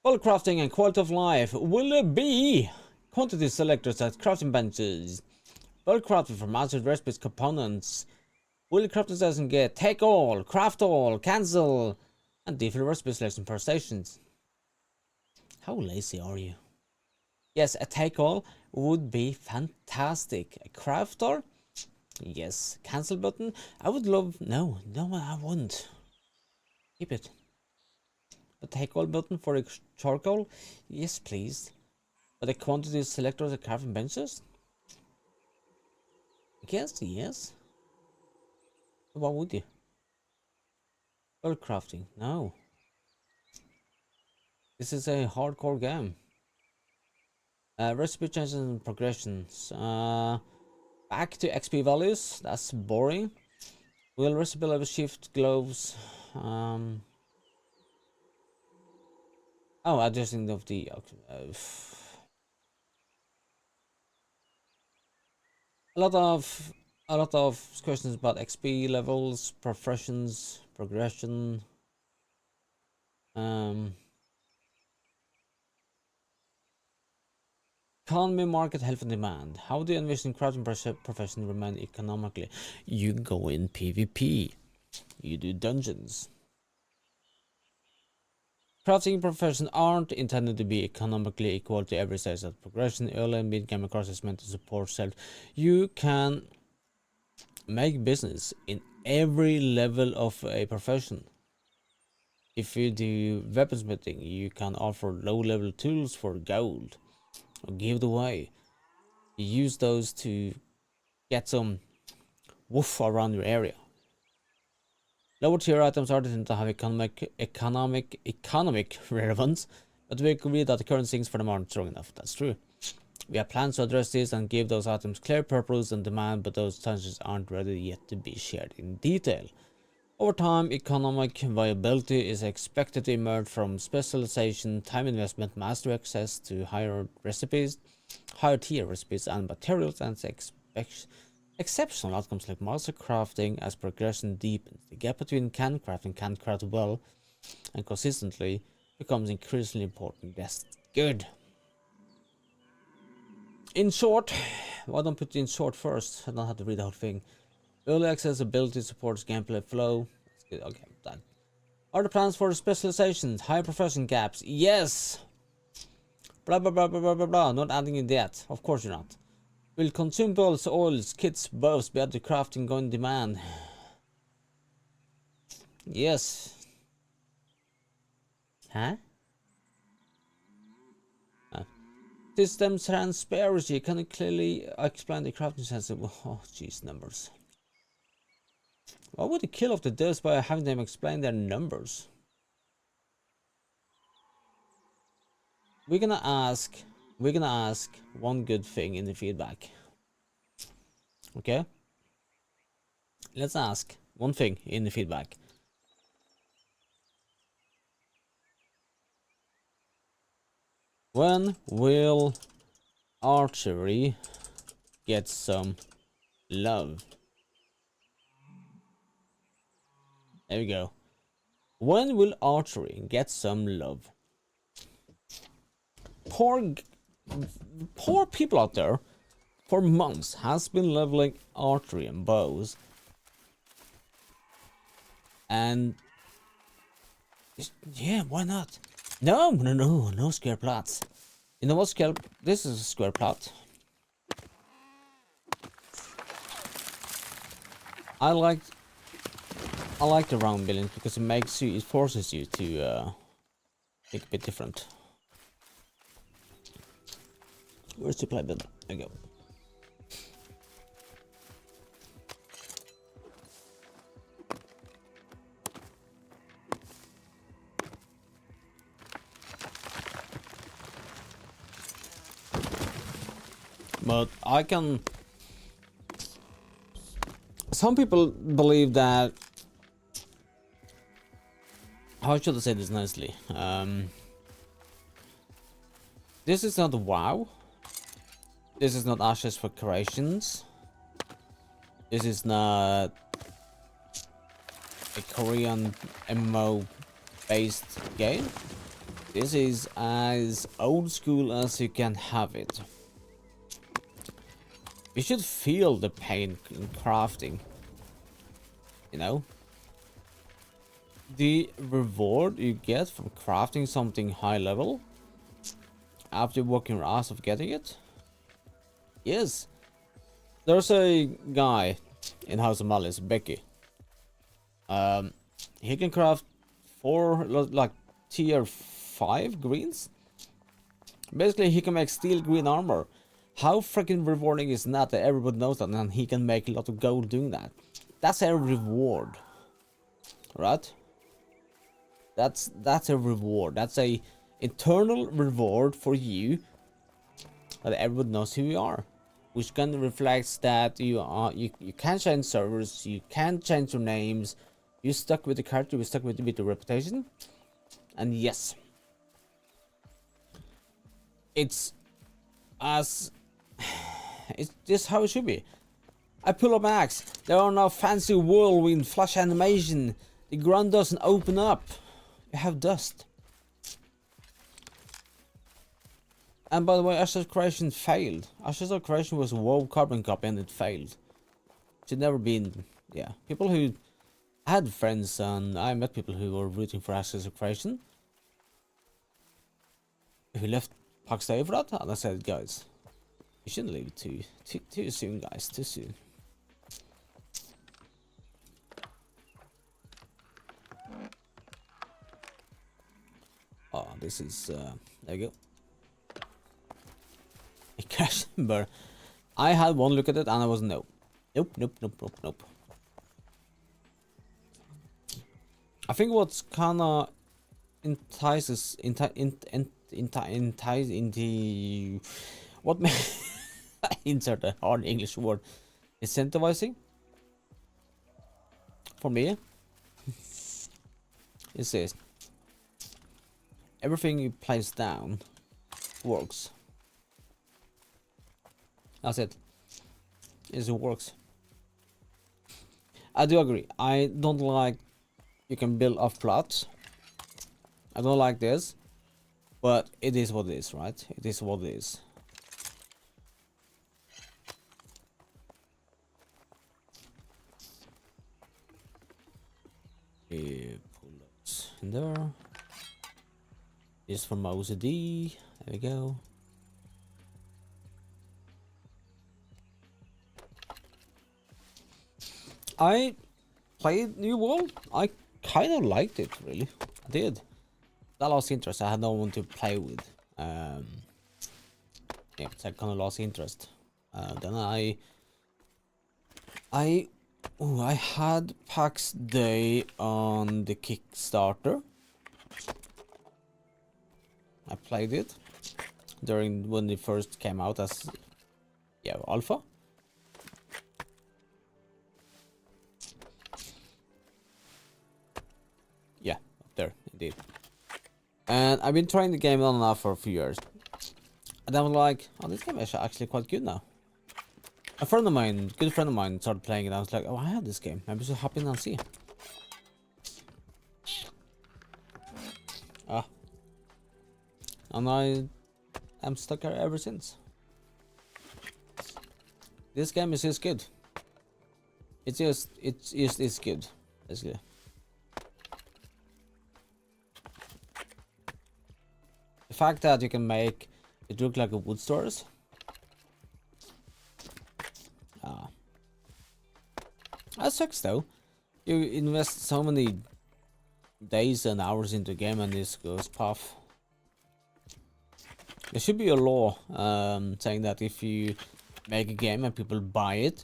Bulk crafting and quality of life. Will it be quantity selectors at crafting benches? Bulk crafting for mastered recipes components. Will crafting doesn't get take all, craft all, cancel, and default recipe selection per stations. How lazy are you? Yes, a take all would be fantastic. A crafter? Yes. Cancel button? I would love. No, I wouldn't. Keep it. A take all button for a charcoal? Yes, please. But a quantity selector at crafting benches? I guess yes. What would you? Bulk crafting? No. This is a hardcore game. Recipe changes and progressions. Back to XP values. That's boring. Will recipe level shift gloves? Oh, adjusting of the. A lot of questions about XP levels, professions, progression. Economy, market, health and demand. How do you envision crafting profession remain economically? You go in PvP. You do dungeons. Crafting professions aren't intended to be economically equal to every stage of progression. Early and mid game across is meant to support self. You can make business in every level of a profession. If you do weaponsmithing, you can offer low level tools for gold or give it away. You use those to get some woof around your area. Lower tier items are destined to have economic relevance, but we agree that the current things for them aren't strong enough. That's true. We have plans to address this and give those items clear purpose and demand, but those tensions aren't ready yet to be shared in detail. Over time, economic viability is expected to emerge from specialization, time investment, master access to higher tier recipes and materials, and exceptional outcomes like master crafting. As progression deepens, the gap between can craft and can't craft well and consistently becomes increasingly important. That's good. In short, why don't put in short first? I don't have to read the whole thing. Early accessibility supports gameplay flow. That's good. Okay, done. Are the plans for specializations, higher profession gaps? Yes. Blah blah blah blah blah blah blah. Not adding in that. Of course you're not. Will consumables, oils, kits, bows be added to crafting going demand? Yes. Huh? System transparency. Can you clearly explain the crafting sense? Oh, jeez, numbers. Why would you kill off the devs by having them explain their numbers? We're gonna ask one good thing in the feedback. Okay? Let's ask one thing in the feedback. When will archery get some love? There we go. When will archery get some love? Poor people out there for months has been leveling archery and bows. And yeah, why not? No square plots. You know what square? This is a square plot. I like the round buildings because it forces you to think a bit different. Where's the play build? There you go. But I can. Some people believe that. How should I say this nicely? This is not WoW. This is not Ashes for Creations. This is not a Korean MMO based game. This is as old school as you can have it. You should feel the pain in crafting. You know? The reward you get from crafting something high level after working your ass off getting it. Yes. There's a guy in House of Malice, Becky. He can craft 4 like tier 5 greens. Basically, he can make steel green armor. How freaking rewarding is that everybody knows that, and he can make a lot of gold doing that? That's a reward, right? That's a reward. That's a internal reward for you that everybody knows who you are, which kind of reflects that you can change servers, you can change your names, you stuck with the character, you stuck with the reputation, and yes, it's just how it should be. I pull up my axe. There are no fancy whirlwind flash animation. The ground doesn't open up. You have dust. And by the way, Ashes of Creation failed. Ashes of Creation was a WoW carbon copy and it failed. Should never been. Yeah, people who I had friends and I met people who were rooting for Ashes of Creation, who left Pax Dei for that, and I said, guys, you shouldn't leave it too soon, guys. Too soon. Oh, this is there you go. It crashed, but I had one look at it and I was nope. I think what's kinda entices into what may insert a hard English word, incentivizing for me is this: everything you place down works. That's it. It works. I do agree. I don't like you can build off plots. I don't like this, but it is what it is, right? It is what it is. Pull that in there. This from my OCD. There we go. I played New World. I kind of liked it, really. I did. That lost interest. I had no one to play with. Yeah, so I kind of lost interest. Then I had Pax Dei on the Kickstarter. I played it during when it first came out as alpha. Yeah, up there indeed. And I've been trying the game on and off for a few years. And I was like, oh, this game is actually quite good now. A friend of mine, good friend of mine, started playing it. I was like, oh, I have this game. Maybe just hop in and see. And I am stuck here ever since. This game is just good. It's good, basically. The fact that you can make it look like a wood stores. That sucks though. You invest so many days and hours into the game and this goes puff. There should be a law saying that if you make a game and people buy it,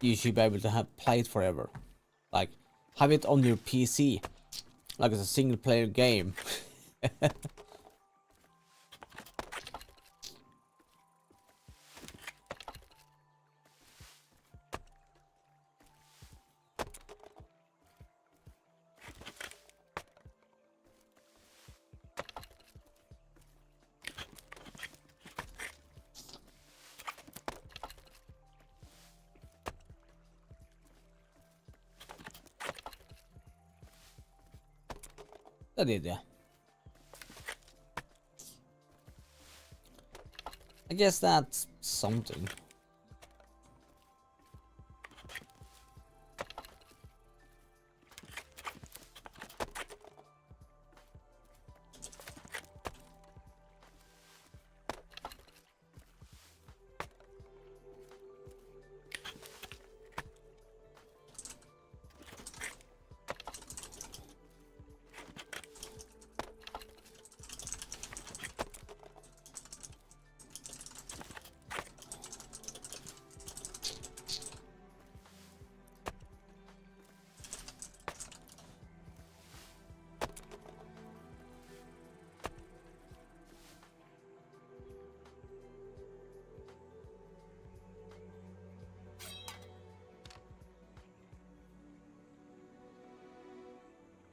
you should be able to play it forever. Like, have it on your PC, like it's a single player game. That did, yeah. I guess that's something.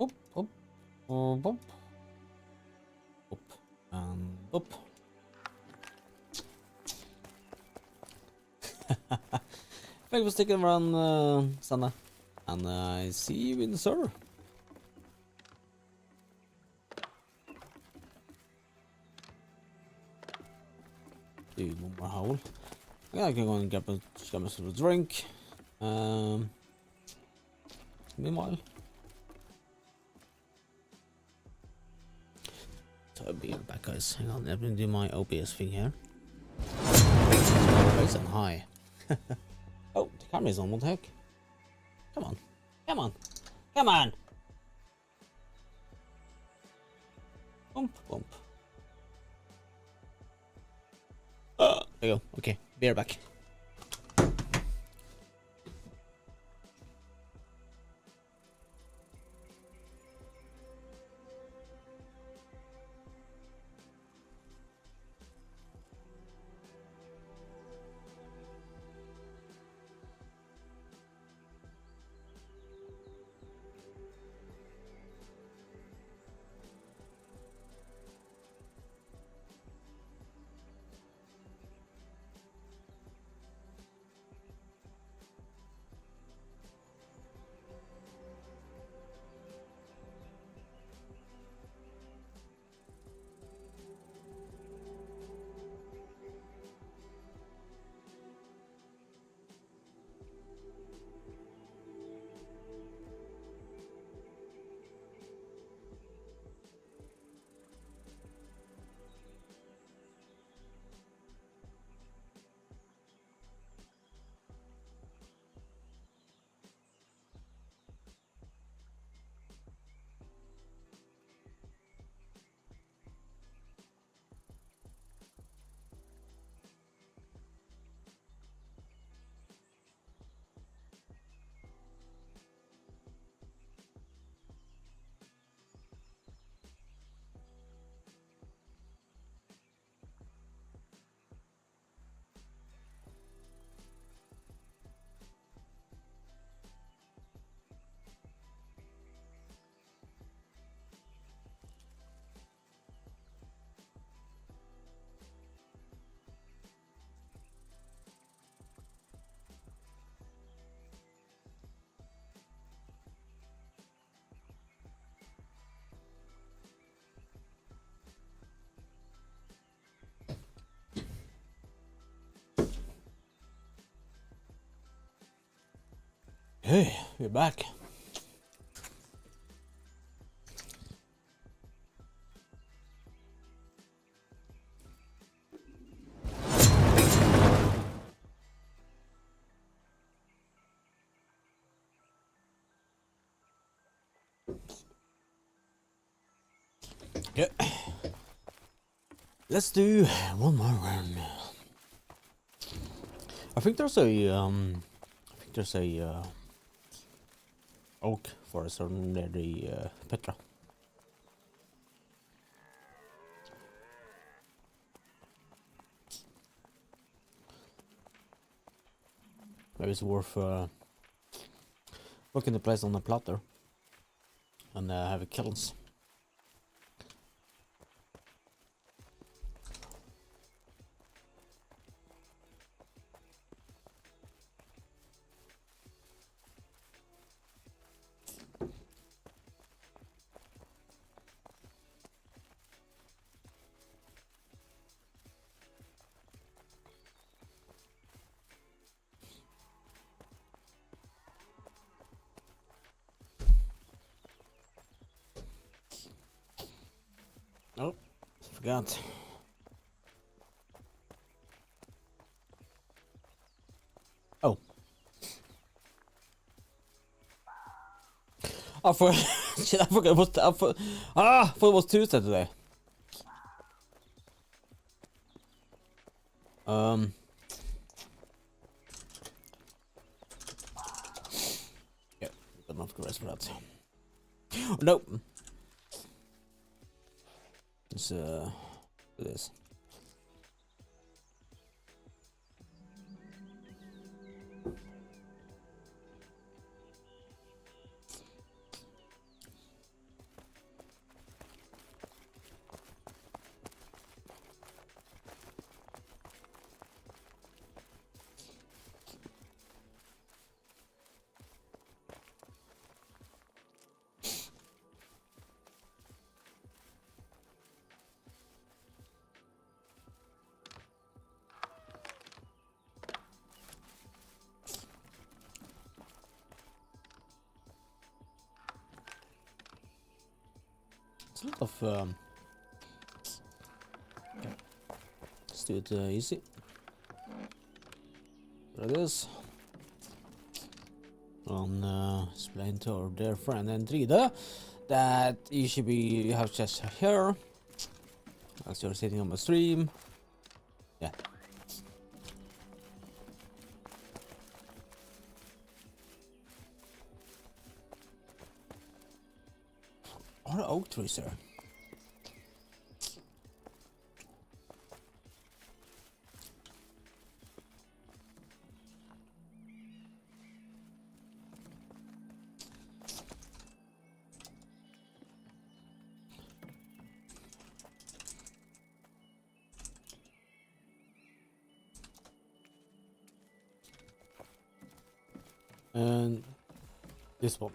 Up, up, up, up, up, and up. Thank you for sticking around, Sanna, and I see you in the server. Do one more hole. Yeah, I can go and get myself a drink. Meanwhile. So I'll be back, guys. Hang on, let me do my OBS thing here. Raise and high. Oh, the camera's on, what the heck? Come on. Come on. Come on! Bump, bump. There we go. Okay, be right back. Hey, we're back. Yeah. Let's do one more round. I think there's a oak forest near the Petra. Maybe it's worth looking the place on the platter and have a kilns. Oh, forgot. Oh. Shit, I forgot it was I thought it was Tuesday today. Yeah, got enough grass for that. Nope. Let's do this. It's a lot of okay. Let's do it easy. There it is. On explain to our dear friend Endrida that you have just here as you're sitting on the stream. Yeah. Are the oak trees there? And this one.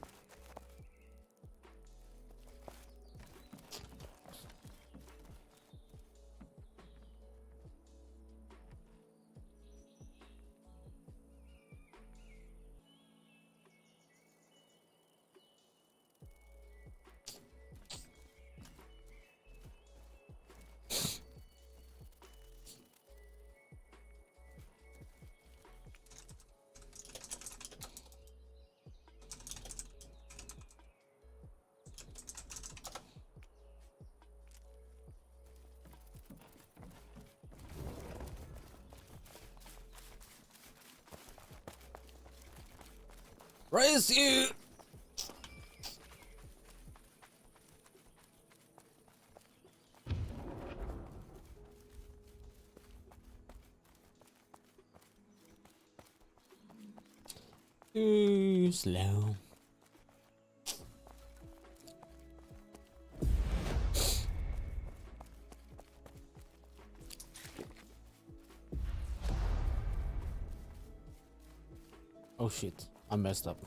Raise you! Too slow. Oh shit, I messed up.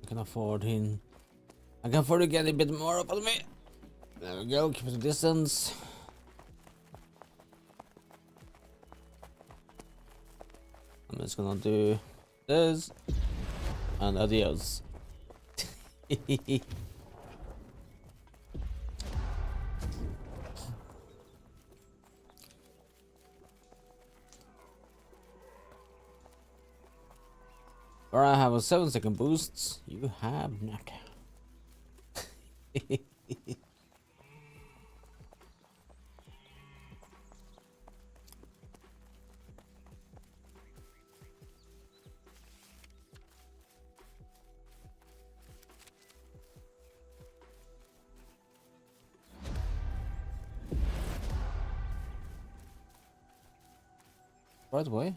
I can afford him. I can afford to get a bit more up on me. There we go, keep the distance. just gonna do this and adios. Where I have a 7-second boost, you have not. Right away.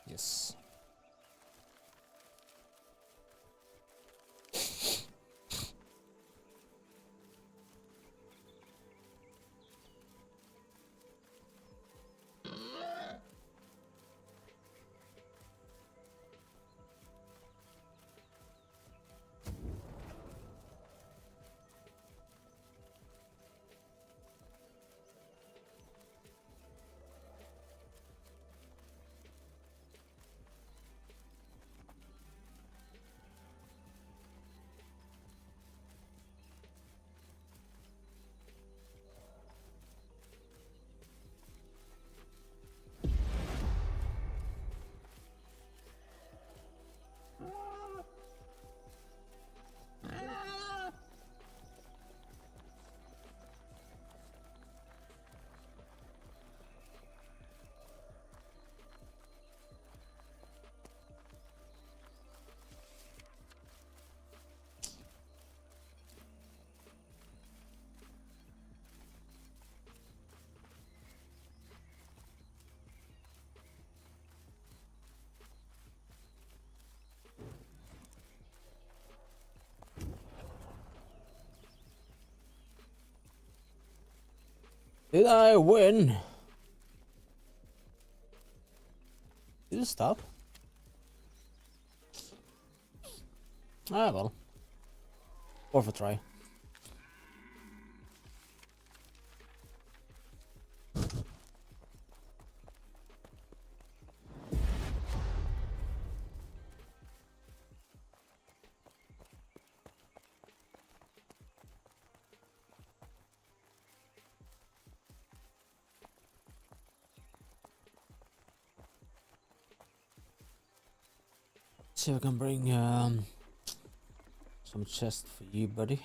Yes. Did I win? Did it stop? Ah, well. Worth a try. See if I can bring some chest for you, buddy.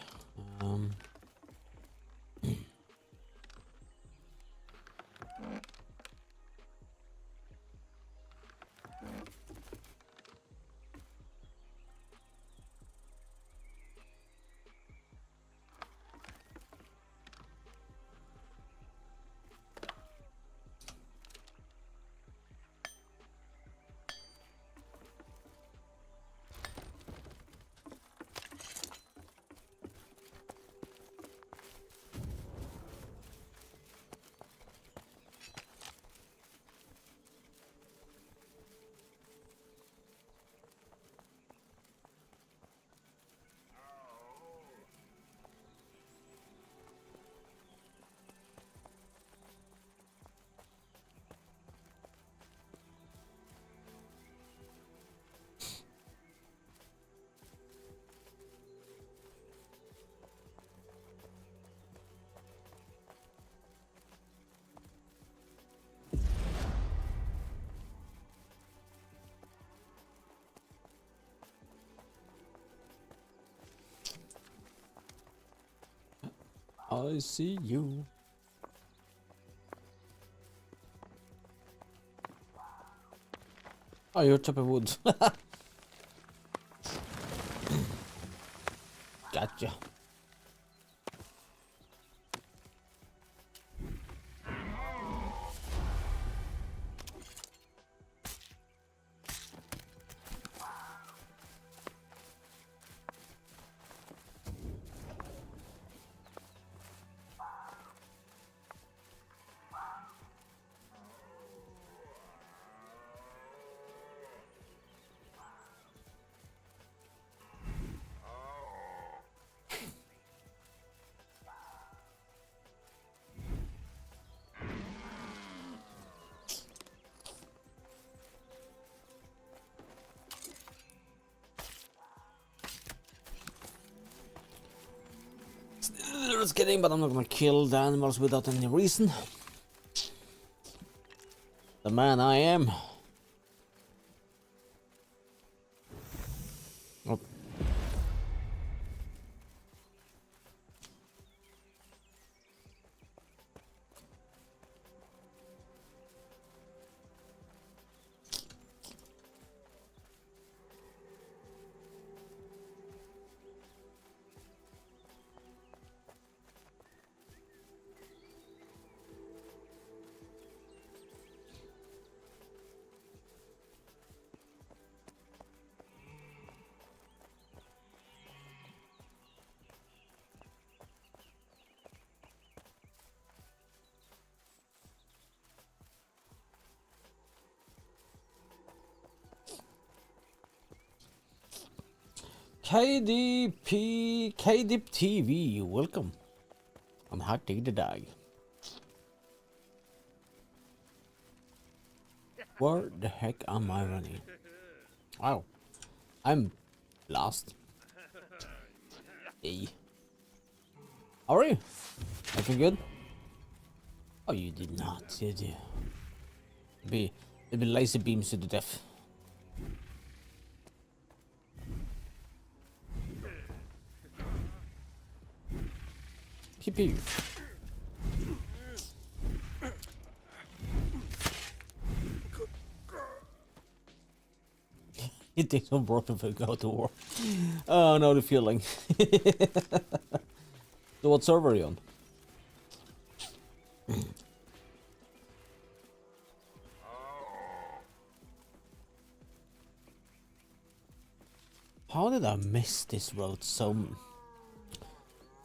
I see you. Oh, you're chopping wood. Gotcha. just kidding, but I'm not gonna kill the animals without any reason. The man I am. Oh. KDP TV, welcome. I'm hot day to die. Where the heck am I running? Wow, I'm lost. Hey, how are you? Everything good? Oh, you did not, did you? It'd be laser beams to the death. Pew pew. You think some broken if we go to war. Oh, I know the feeling. So what server are you on? How did I miss this road so...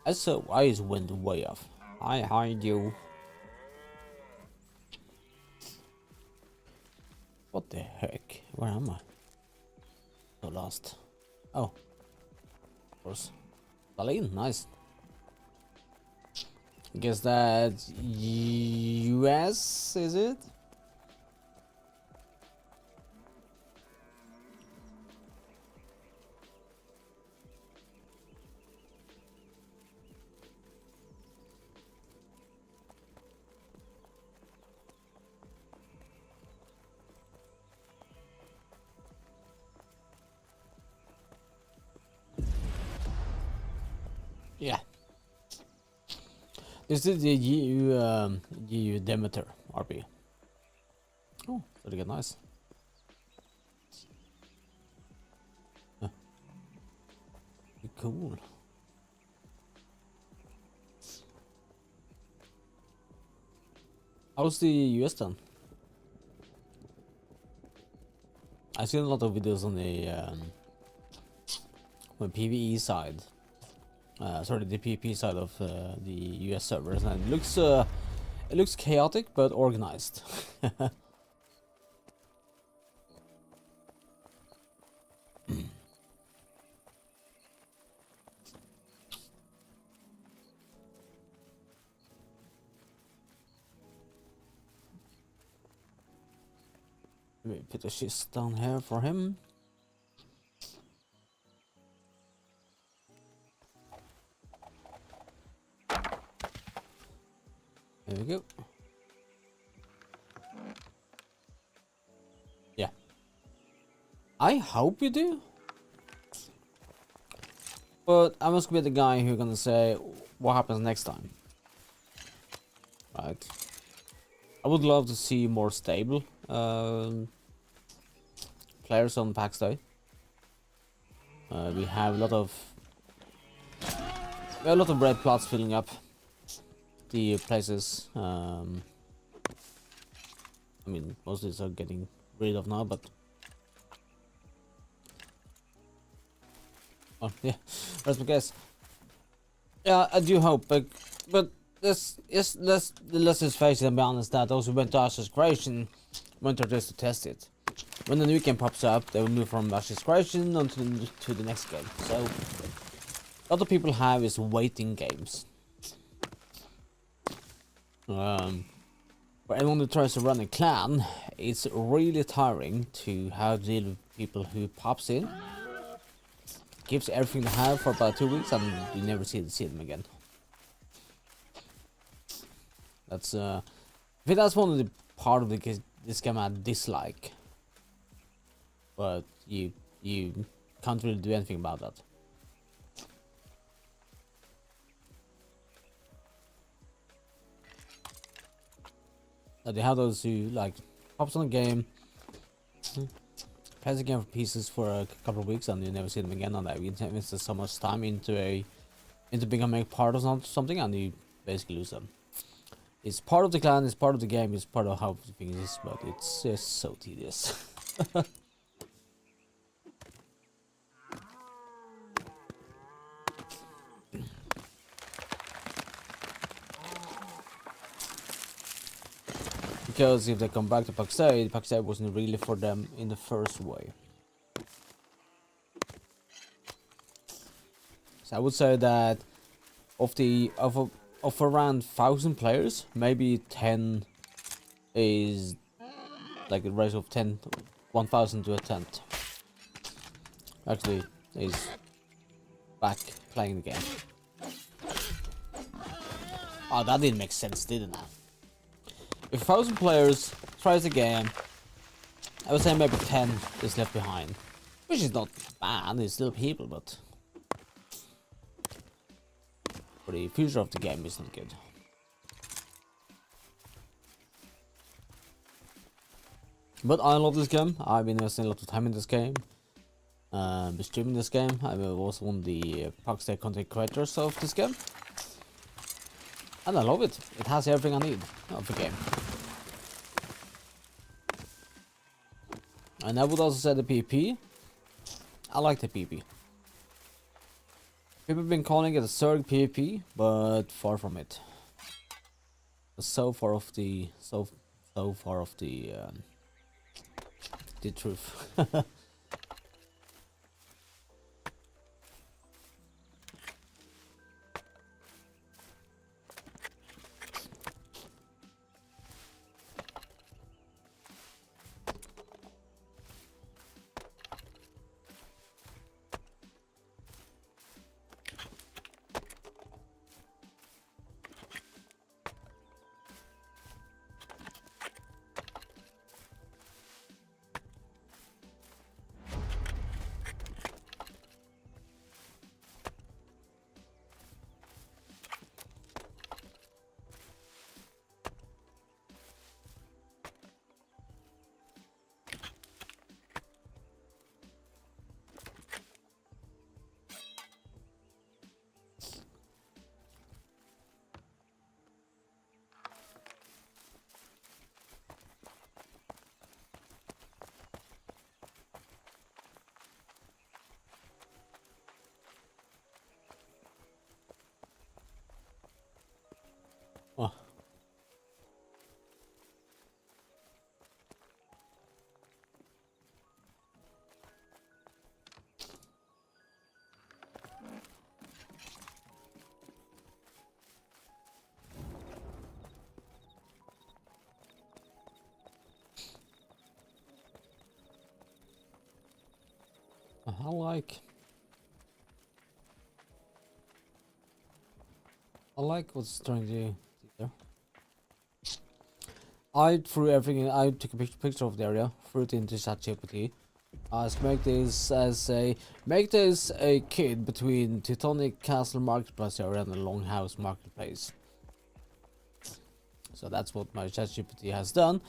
I just went way off. I hide you. What the heck? Where am I? So lost. Oh. Of course. Berlin, nice. Guess that's US, is it? Yeah. This is the EU Demeter RP. Oh, pretty good, nice. Huh. Cool. How's the US done? I've seen a lot of videos on the PvE side. Sorry, the PvP side of the US servers, and it looks chaotic but organized. Let me put a schist down here for him. There we go. Yeah. I hope you do. But I must be the guy who's gonna say what happens next time. Right. I would love to see more stable players on Pax Dei. We have a lot of red plots filling up the places. I mean, most of these are getting rid of now, but oh yeah, that's my guess. Yeah, I do hope, but let's just face it and be honest that those who went to Ashes Creation went there just to test it. When the new game pops up, they will move from Ashes Creation on to the next game. So a lot of people have is waiting games. For anyone who tries to run a clan, it's really tiring to have to deal with people who pops in, gives everything they have for about 2 weeks, and you never see them again. That's I think that's one of the part of this game I dislike. But you can't really do anything about that. They have those who like pops on a game, plays the game for pieces for a couple of weeks, and you never see them again. And they invest so much time into becoming part of something, and you basically lose them. It's part of the clan, it's part of the game, it's part of how things is, but it's just so tedious. Because if they come back to Pax Dei, Pax Dei wasn't really for them in the first way. So I would say that of around 1,000 players, maybe 10 is like a ratio of 1,000 to a tenth. Actually, is back playing the game. Oh, that didn't make sense, didn't it? If 1,000 players tries the game, I would say maybe 10 is left behind. Which is not bad, it's still people, but for the future of the game is not good. But I love this game. I've been investing a lot of time in this game. Been streaming this game. I was one of the Pax Dei content creators of this game. And I love it. It has everything I need of the game. And I would also say the PvP. I like the PvP. People have been calling it a Zerg PvP, but far from it. So far off the truth. Oh. I like what's trying to do there. I threw everything. I took a picture of the area, threw it into ChatGPT. Make this a kid between Teutonic Castle Marketplace area and the Longhouse Marketplace. So that's what my ChatGPT has done.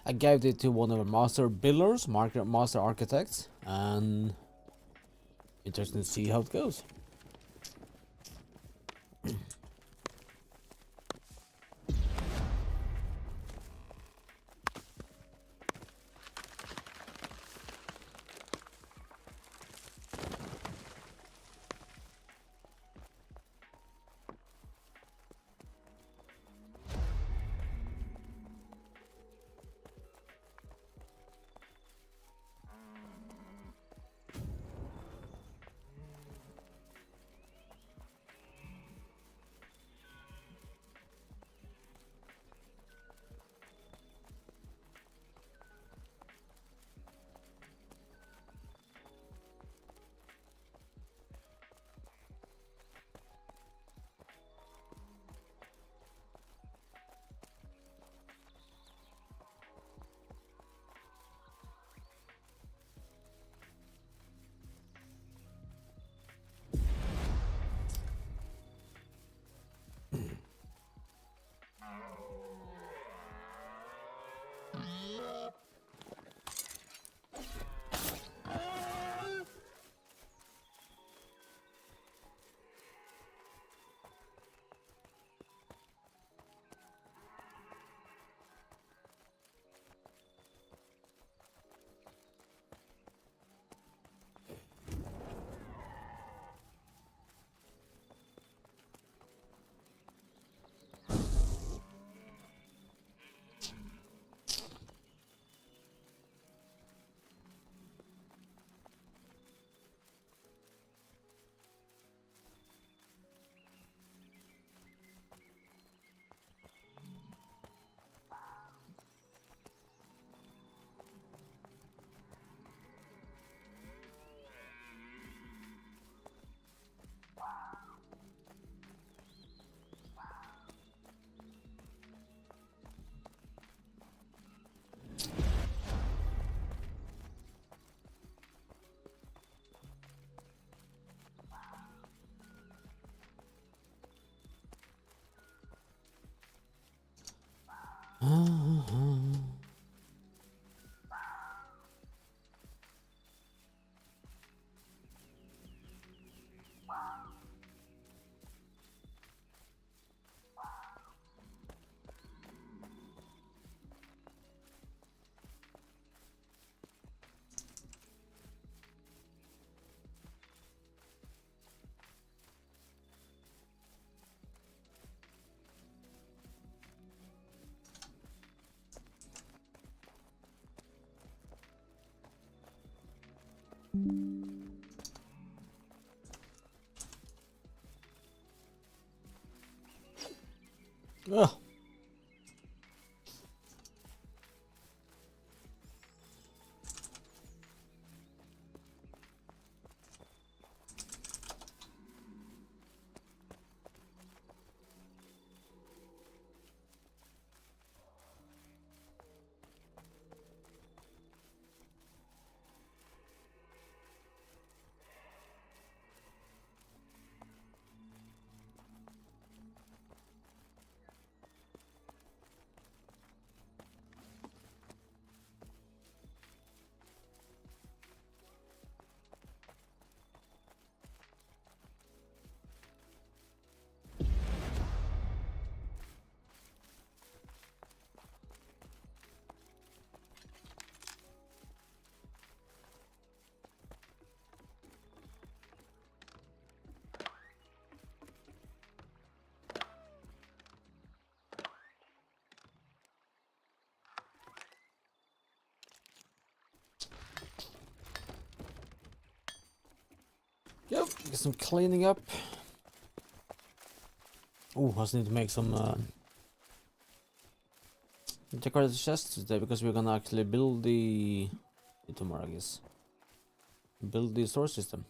I gave it to one of the master builders, master architects, and interesting to see how it goes. Ugh. Yep, get some cleaning up. Oh, I just need to make some decorated chests today because we're gonna actually build the tomorrow, I guess. Build the storage system.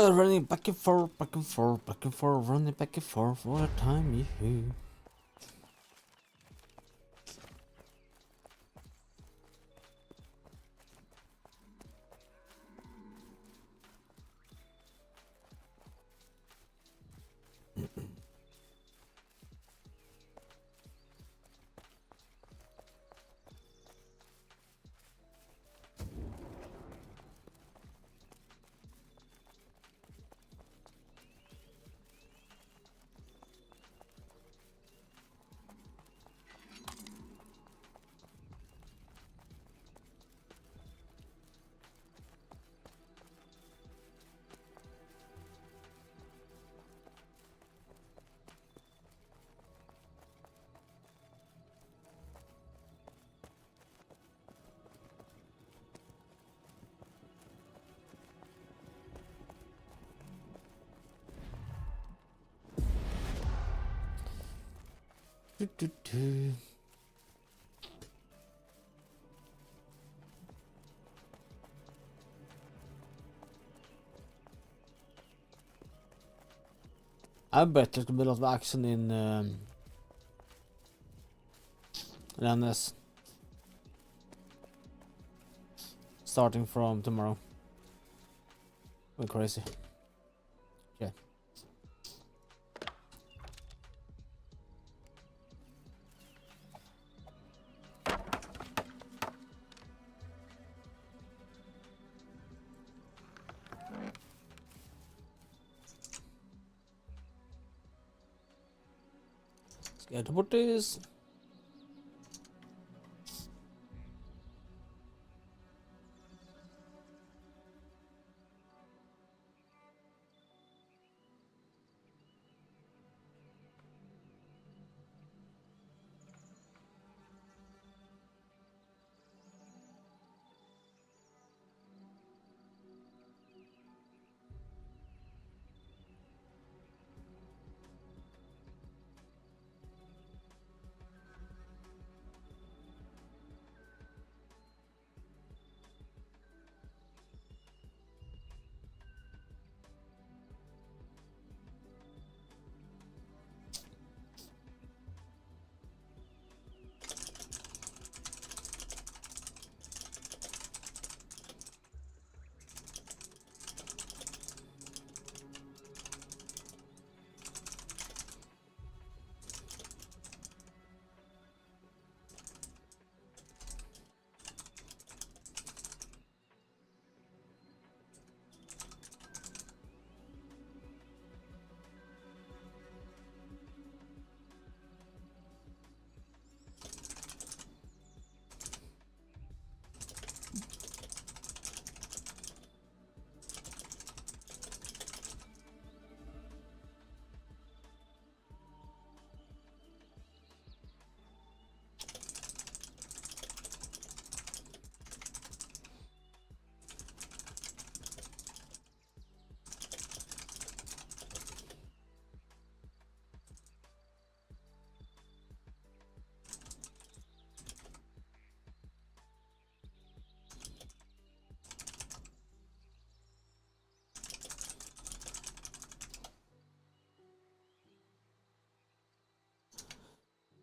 Running back and forth, back and forth, back and forth, running back and forth all the time, you. Do, do, do. I bet there's gonna be a lot of action in NS starting from tomorrow. We're crazy. Yeah. Let's get about this.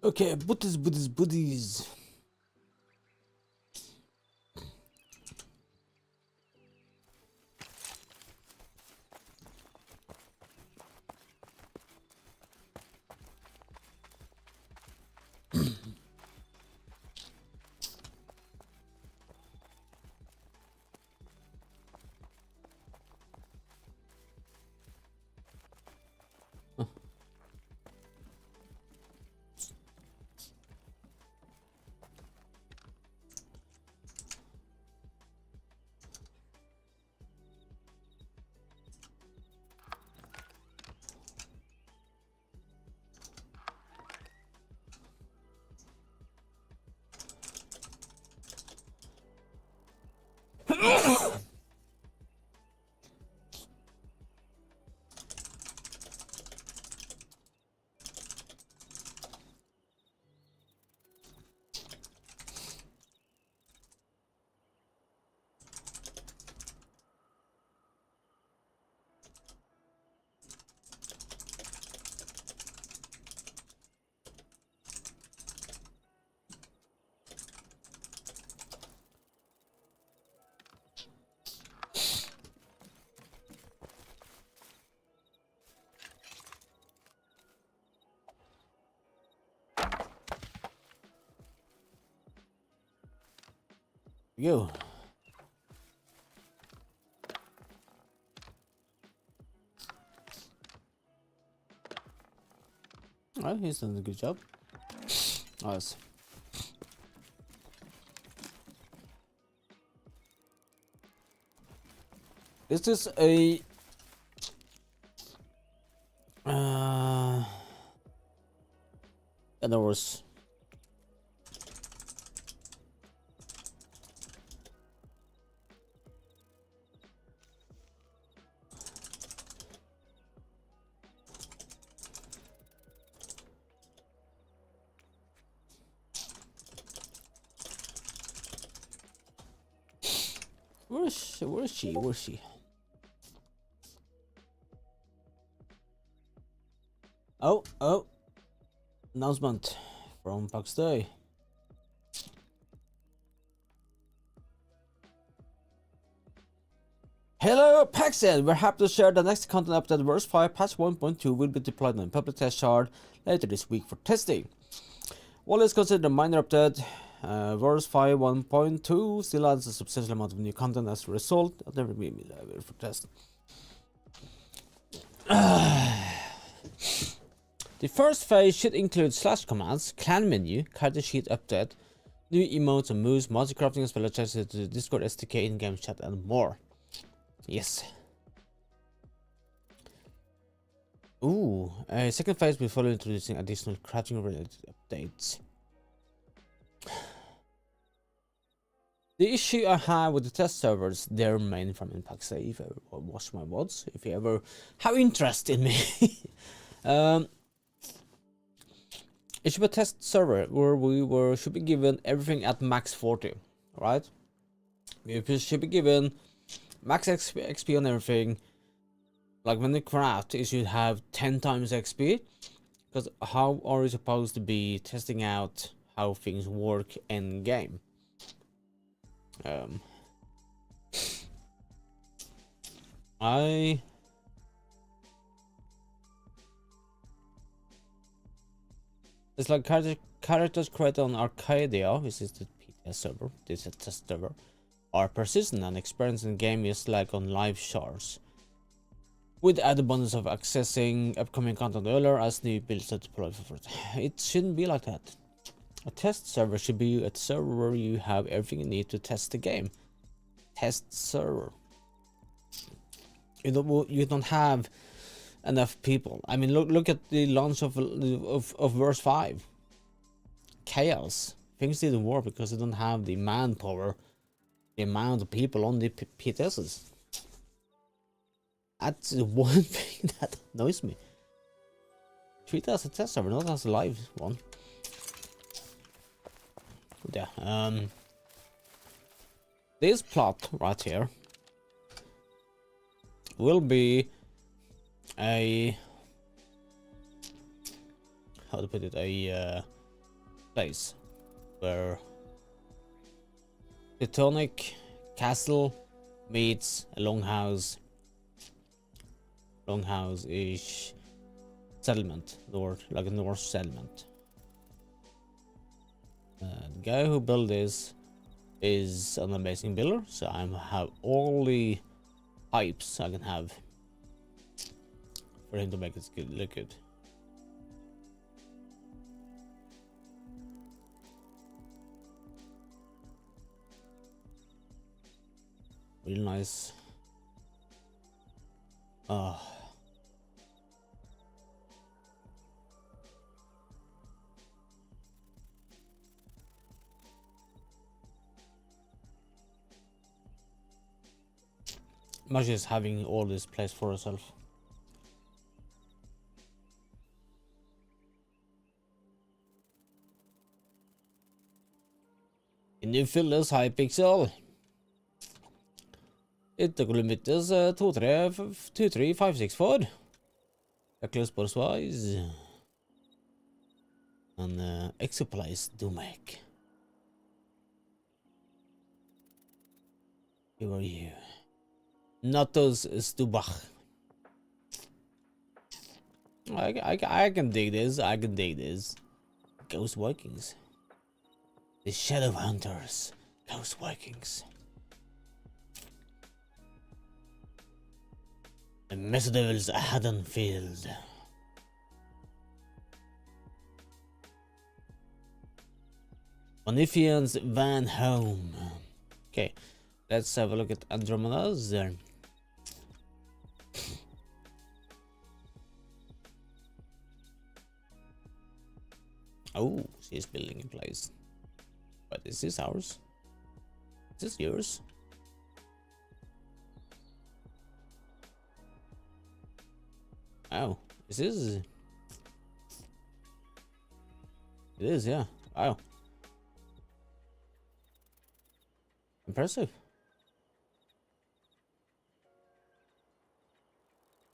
Okay, buddies. Yo. Alright, he's done a good job. Nice. Is this a yeah, there was Where is she? Where is she? Where is she? Oh, oh. Announcement from Pax Dei. Hello, Pax Dei! We're happy to share the next content update. Verse 5 patch 1.2 will be deployed on public test shard later this week for testing. While it's considered a minor update, verse 5 1.2 still adds a substantial amount of new content as a result of the review for testing. The first phase should include slash commands, clan menu, character sheet update, new emotes and moves, multi-crafting as well as access to the Discord SDK, in-game chat and more. Yes. Ooh, a second phase will follow introducing additional crafting related updates. The issue I have with the test servers, they're mainly from Pax Dei. If you ever watch my VODs, if you ever have interest in me, it should be a test server where we should be given everything at max 40, right? We should be given max XP on everything. Like when you craft, you should have 10 times XP. Because how are you supposed to be testing out how things work in game? It's like characters created on Arcadia, which is the PTS server, this is a test server, are persistent and experienced in game just like on live Jarls, with added bonus of accessing upcoming content earlier as new builds are deployed for it. It shouldn't be like that. A test server should be a server where you have everything you need to test the game. Test server. You don't have enough people. I mean, look at the launch of verse 5. Chaos. Things didn't work because they don't have the manpower, the amount of people on the PTSs. That's the one thing that annoys me. Treat it as a test server, not as a live one. Yeah. This plot right here will be a, how to put it, a place where Teutonic castle meets a longhouse-ish settlement, like a Norse settlement. The guy who built this is an amazing builder, so I have all the hypes I can have for him to make it look good. Real nice. Imagine just having all this place for herself. Can you fill this Hypixel? Interkilometers 23564. Close bars wise. And exoplace do make. Who are you? Natos Stubach. I can dig this. I can dig this. Ghost Vikings. The Shadow Hunters. Ghost Vikings. The Mesodevils Haddonfield. Bonifians Van Home. Okay, let's have a look at Andromeda's. Oh, she's building in place. But is this ours? Is this yours? Oh, this is. It is, yeah. Wow. Impressive.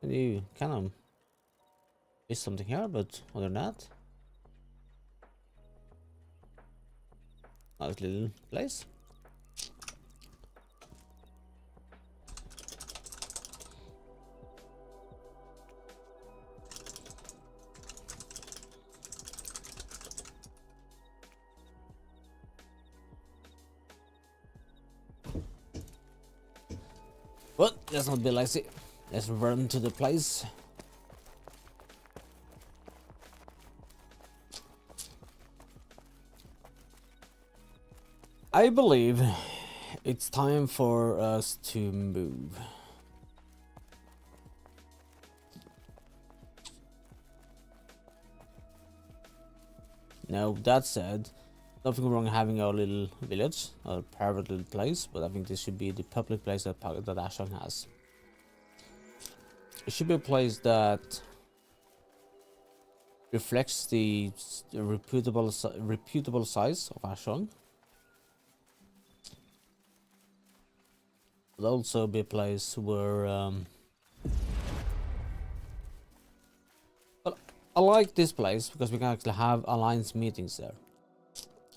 You kind of miss something here, but other than that, nice little place. But let's not be lazy. Let's run to the place. I believe it's time for us to move. Now, that said, nothing wrong having our little village, our private little place, but I think this should be the public place that Ashong has. It should be a place that reflects the reputable size of Ashong. But also be a place where but I like this place because we can actually have alliance meetings there.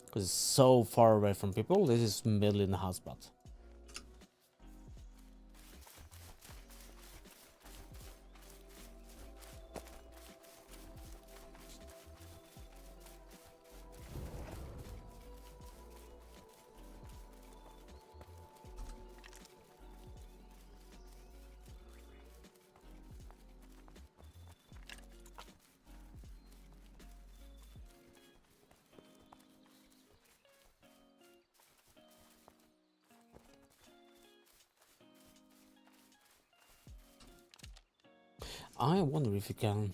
Because it's so far away from people. This is middle in the hotspot. I wonder if you can.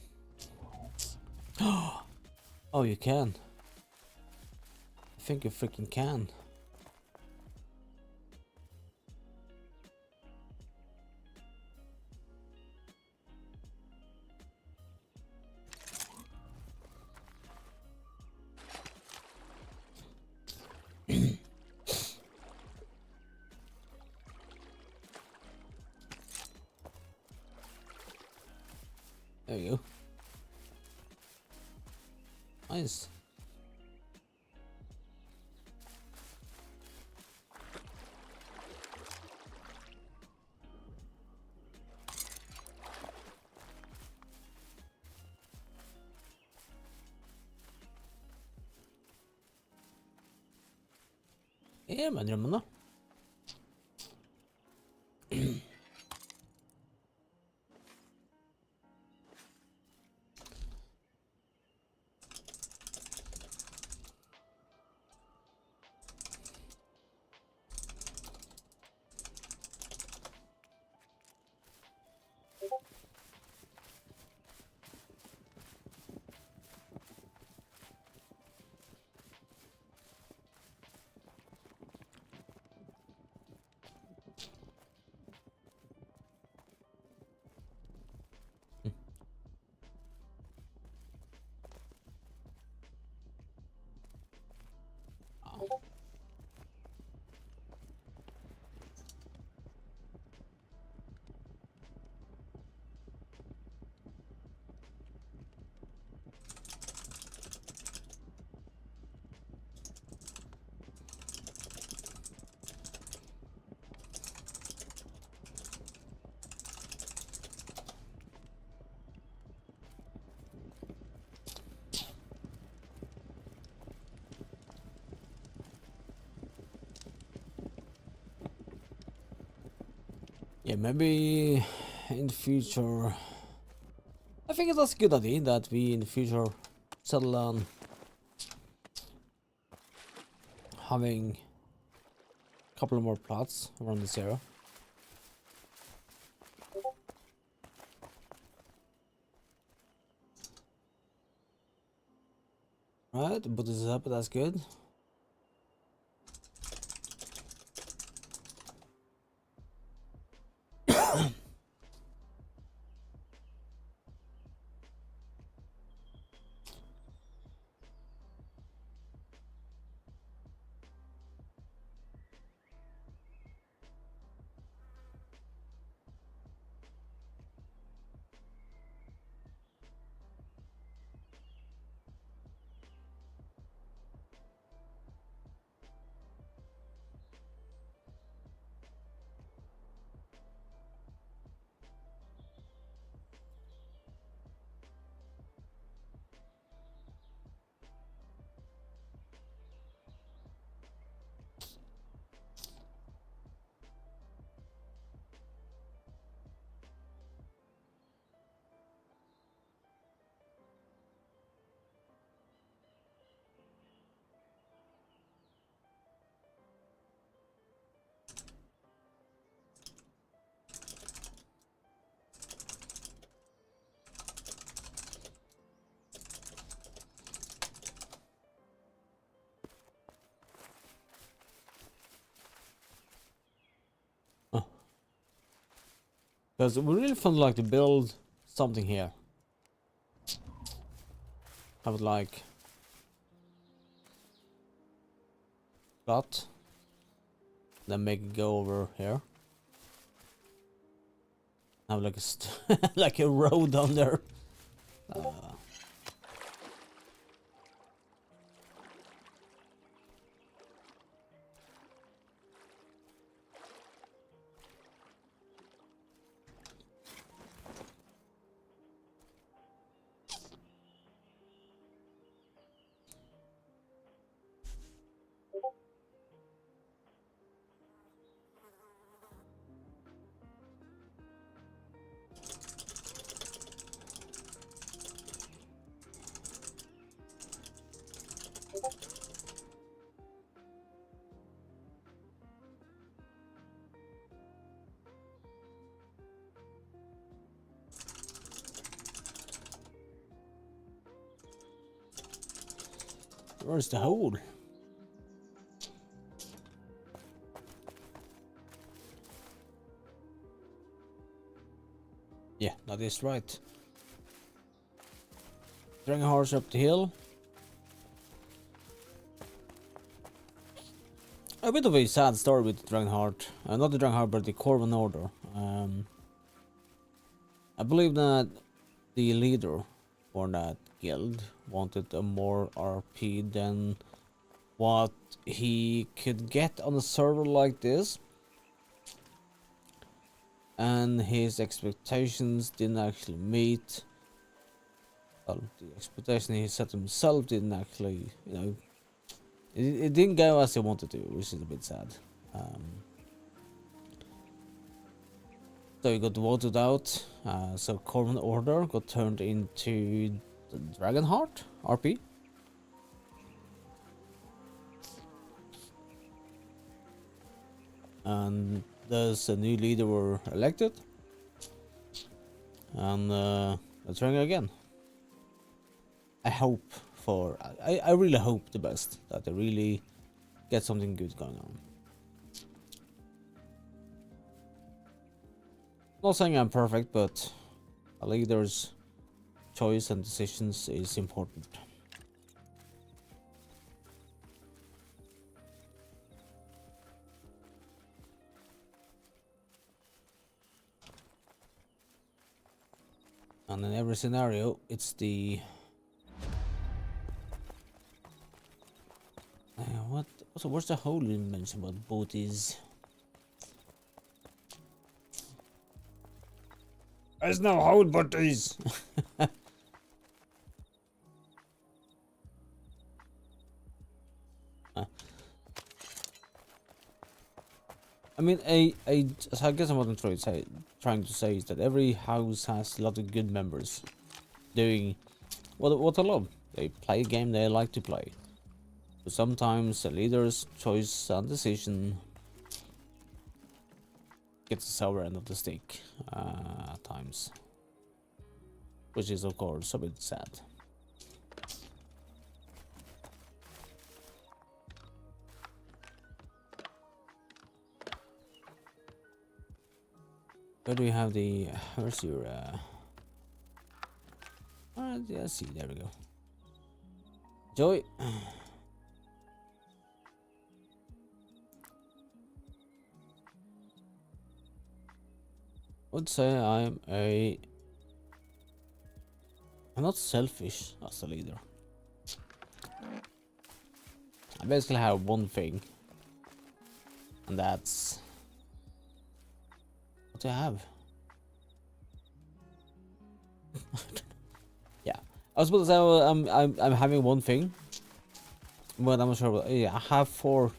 Oh, you can. I think you freaking can. There you go. Nice. Ja, men drømmen da. Yeah, maybe in the future. I think it's a good idea that we in the future settle on having a couple of more plots around this area. Right, but this is up, that's good. Because we really fun like to build something here. I would like that. Then make it go over here. Have like a like a road down there. Where's the hole? Yeah, that is right. Dragging horse up the hill. A bit of a sad story with the Dragonheart. Not the Dragonheart, but the Corvan Order. I believe that the leader for that guild wanted a more RP than what he could get on a server like this. And his expectations didn't actually meet. Well, the expectation he set himself didn't actually, you know, it didn't go as he wanted to, which is a bit sad. So he got voted out. So Corvan Order got turned into the Dragonheart RP. And thus a new leader were elected. And let's try again. I hope for I really hope the best, that they really get something good going on. Not saying I'm perfect, but a leader's choice and decisions is important. And in every scenario, it's the what? Also, where's the hole you mentioned about booties? There's no hole, booties. I mean, so I guess what I'm trying to say is that every house has a lot of good members doing what I love. They play a game they like to play. But sometimes the leader's choice and decision gets the sour end of the stick at times, which is of course a bit sad. Where do you have the? Where's your? Yeah, see, there we go. Joy. I would say I'm not selfish as a leader. I basically have one thing, and that's what I have. Yeah, I was supposed to say I'm having one thing, but I'm not sure. Yeah, I have four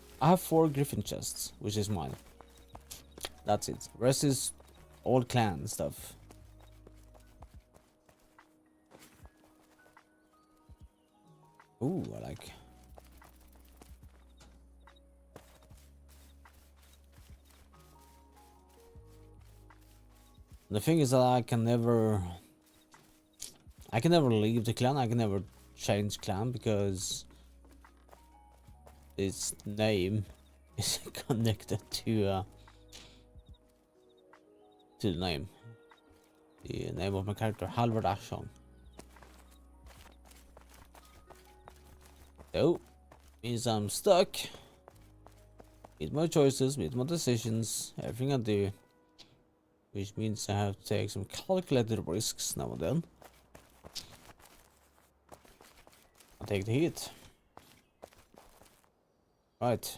griffin chests, which is mine. That's it. The rest is all clan stuff. Ooh, I like. The thing is that I can never leave the clan. I can never change clan because its name is connected to to the name. The name of my character, Halvard Ashon. So, means I'm stuck with my choices, with my decisions, everything I do. Which means I have to take some calculated risks now and then. I'll take the hit. Right.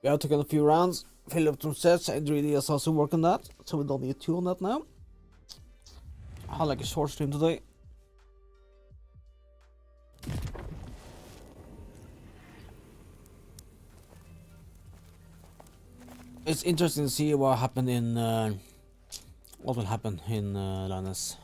We have taken a few rounds, fill up some sets, and really has also work on that, so we don't need 2 on that now. I like a short stream today. It's interesting to see what happened in what will happen in Linus.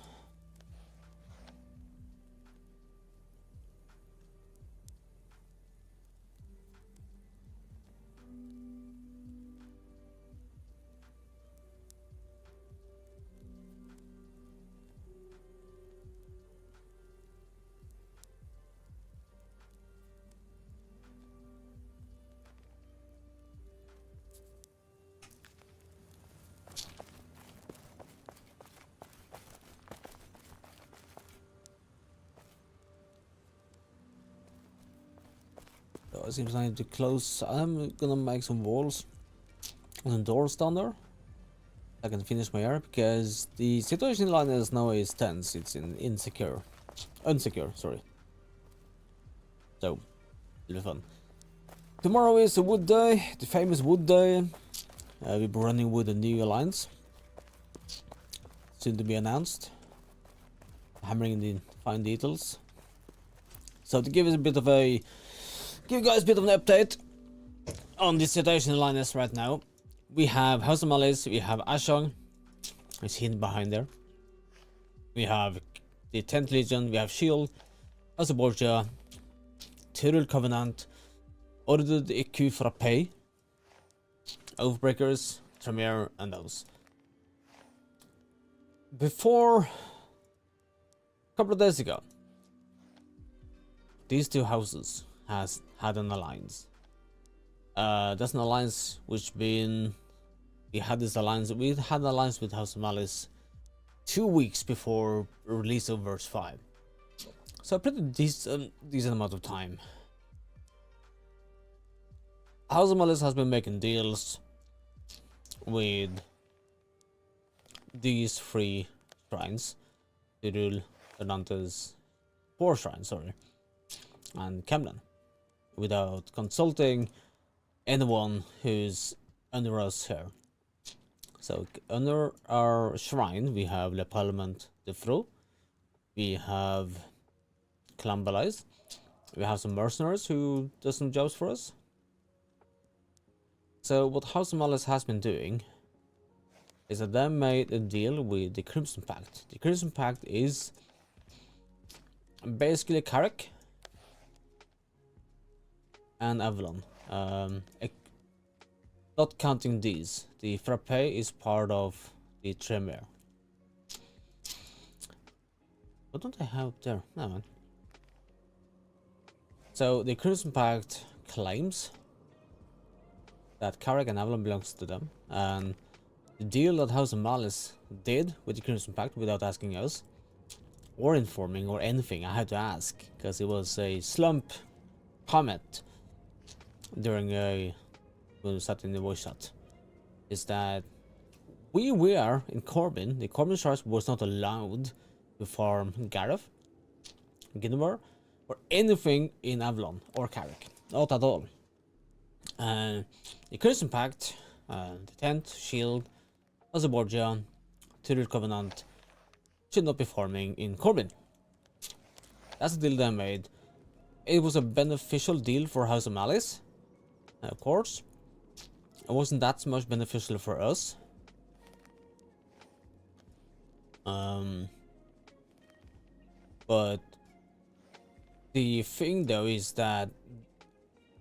So it seems I need to close. I'm gonna make some walls and doors down there. I can finish my area because the situation in Linus now is tense. It's unsecure. Sorry. So it'll be fun. Tomorrow is a wood day, the famous wood day. We'll be running with a new alliance, soon to be announced. Hammering the fine details. So to give us a bit of a, give you guys a bit of an update on the situation in Linus right now. We have House of Malice, we have Ashong, it's hidden behind there. We have the 10th Legion, we have Shield, House of Borgia, Tyrell Covenant, Odin Cooper-Borr, Oathbreakers, Tremere, and those. Before, a couple of days ago, these 2 houses had an alliance. That's an alliance which we had an alliance with House of Malice 2 weeks before release of verse 5. So a pretty decent amount of time. House of Malice has been making deals with these 3 shrines, Tyrell, Erdantes, 4 shrines, sorry, and Kemlan, without consulting anyone who's under us here. So under our shrine we have Le Parlement de Fro, we have Clambalais, we have some mercenaries who do some jobs for us. So what House of Malice has been doing is that they made a deal with the Crimson Pact. The Crimson Pact is basically Carrick and Avalon. Not counting these, the Frappe is part of the Tremere. What don't I have there? No, man. So the Crimson Pact claims that Carrick and Avalon belongs to them, and the deal that House of Malice did with the Crimson Pact without asking us or informing or anything, I had to ask because it was a slump comment during when we sat in the voice chat, is that we were in Corbin. The Corbin Sharks was not allowed to farm Gareth, Ginnemar, or anything in Avalon or Carrick, not at all. The Crimson Pact, the Tent, Shield, Azaborgia, Tyrell Covenant should not be farming in Corbin. That's the deal they made. It was a beneficial deal for House of Malice, of course. It wasn't that much beneficial for us. But the thing though is that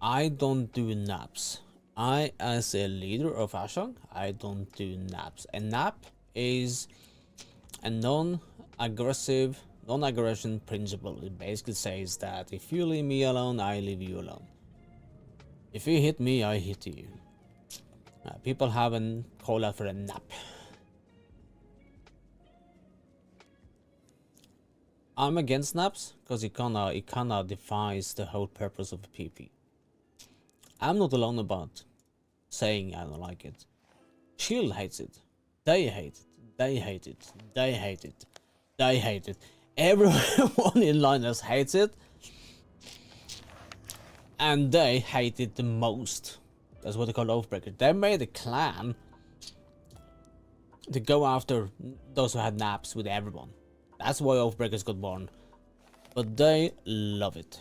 I don't do naps. I, as a leader of Ashong, I don't do naps. A nap is a non-aggressive non-aggression principle. It basically says that if you leave me alone, I leave you alone. If you hit me, I hit you. People haven't called out for a nap. I'm against naps because it kinda defies the whole purpose of PP. I'm not alone about saying I don't like it. Shield hates it. They hate it. They hate it. They hate it. They hate it. Everyone in Linus hates it. And they hate it the most. That's what they call Oathbreakers. They made a clan to go after those who had naps with everyone. That's why Oathbreakers got born. But they love it.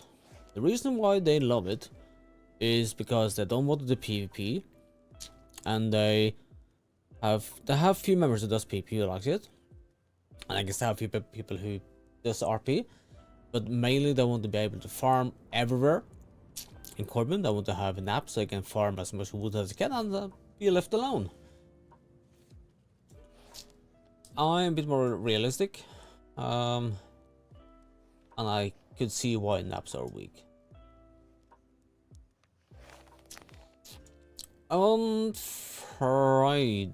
The reason why they love it is because they don't want to do PvP. And they have few members who does PvP who likes it. And I guess they have few people who does RP. But mainly they want to be able to farm everywhere. In Corbin, they want to have a nap so they can farm as much wood as they can and be left alone. I'm a bit more realistic. And I could see why naps are weak. On Saturday,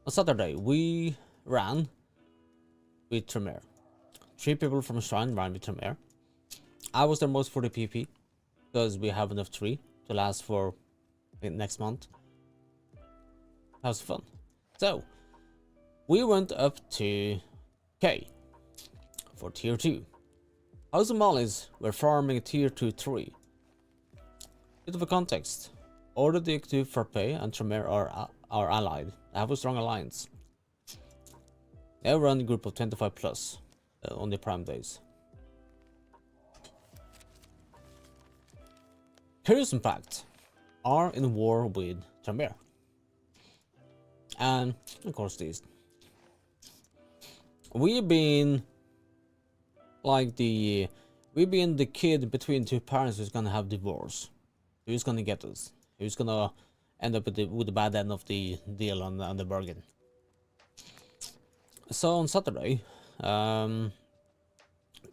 on Saturday, we ran with Tremere. 3 people from Shrine ran with Tremere. I was there most for the PP, because we have enough tree to last for next month. That was fun. So, we went up to K for tier 2. House of Mollies were farming tier 2-3. Bit of a context. Odin Cooper-Borr and Tremere are allied. They have a strong alliance. They run a group of 25 plus on the prime days. Curious Impact are in war with Tremere. And of course these. We've been the kid between 2 parents who's gonna have divorce. Who's gonna get us? Who's gonna end up with the bad end of the deal on the bargain? So on Saturday,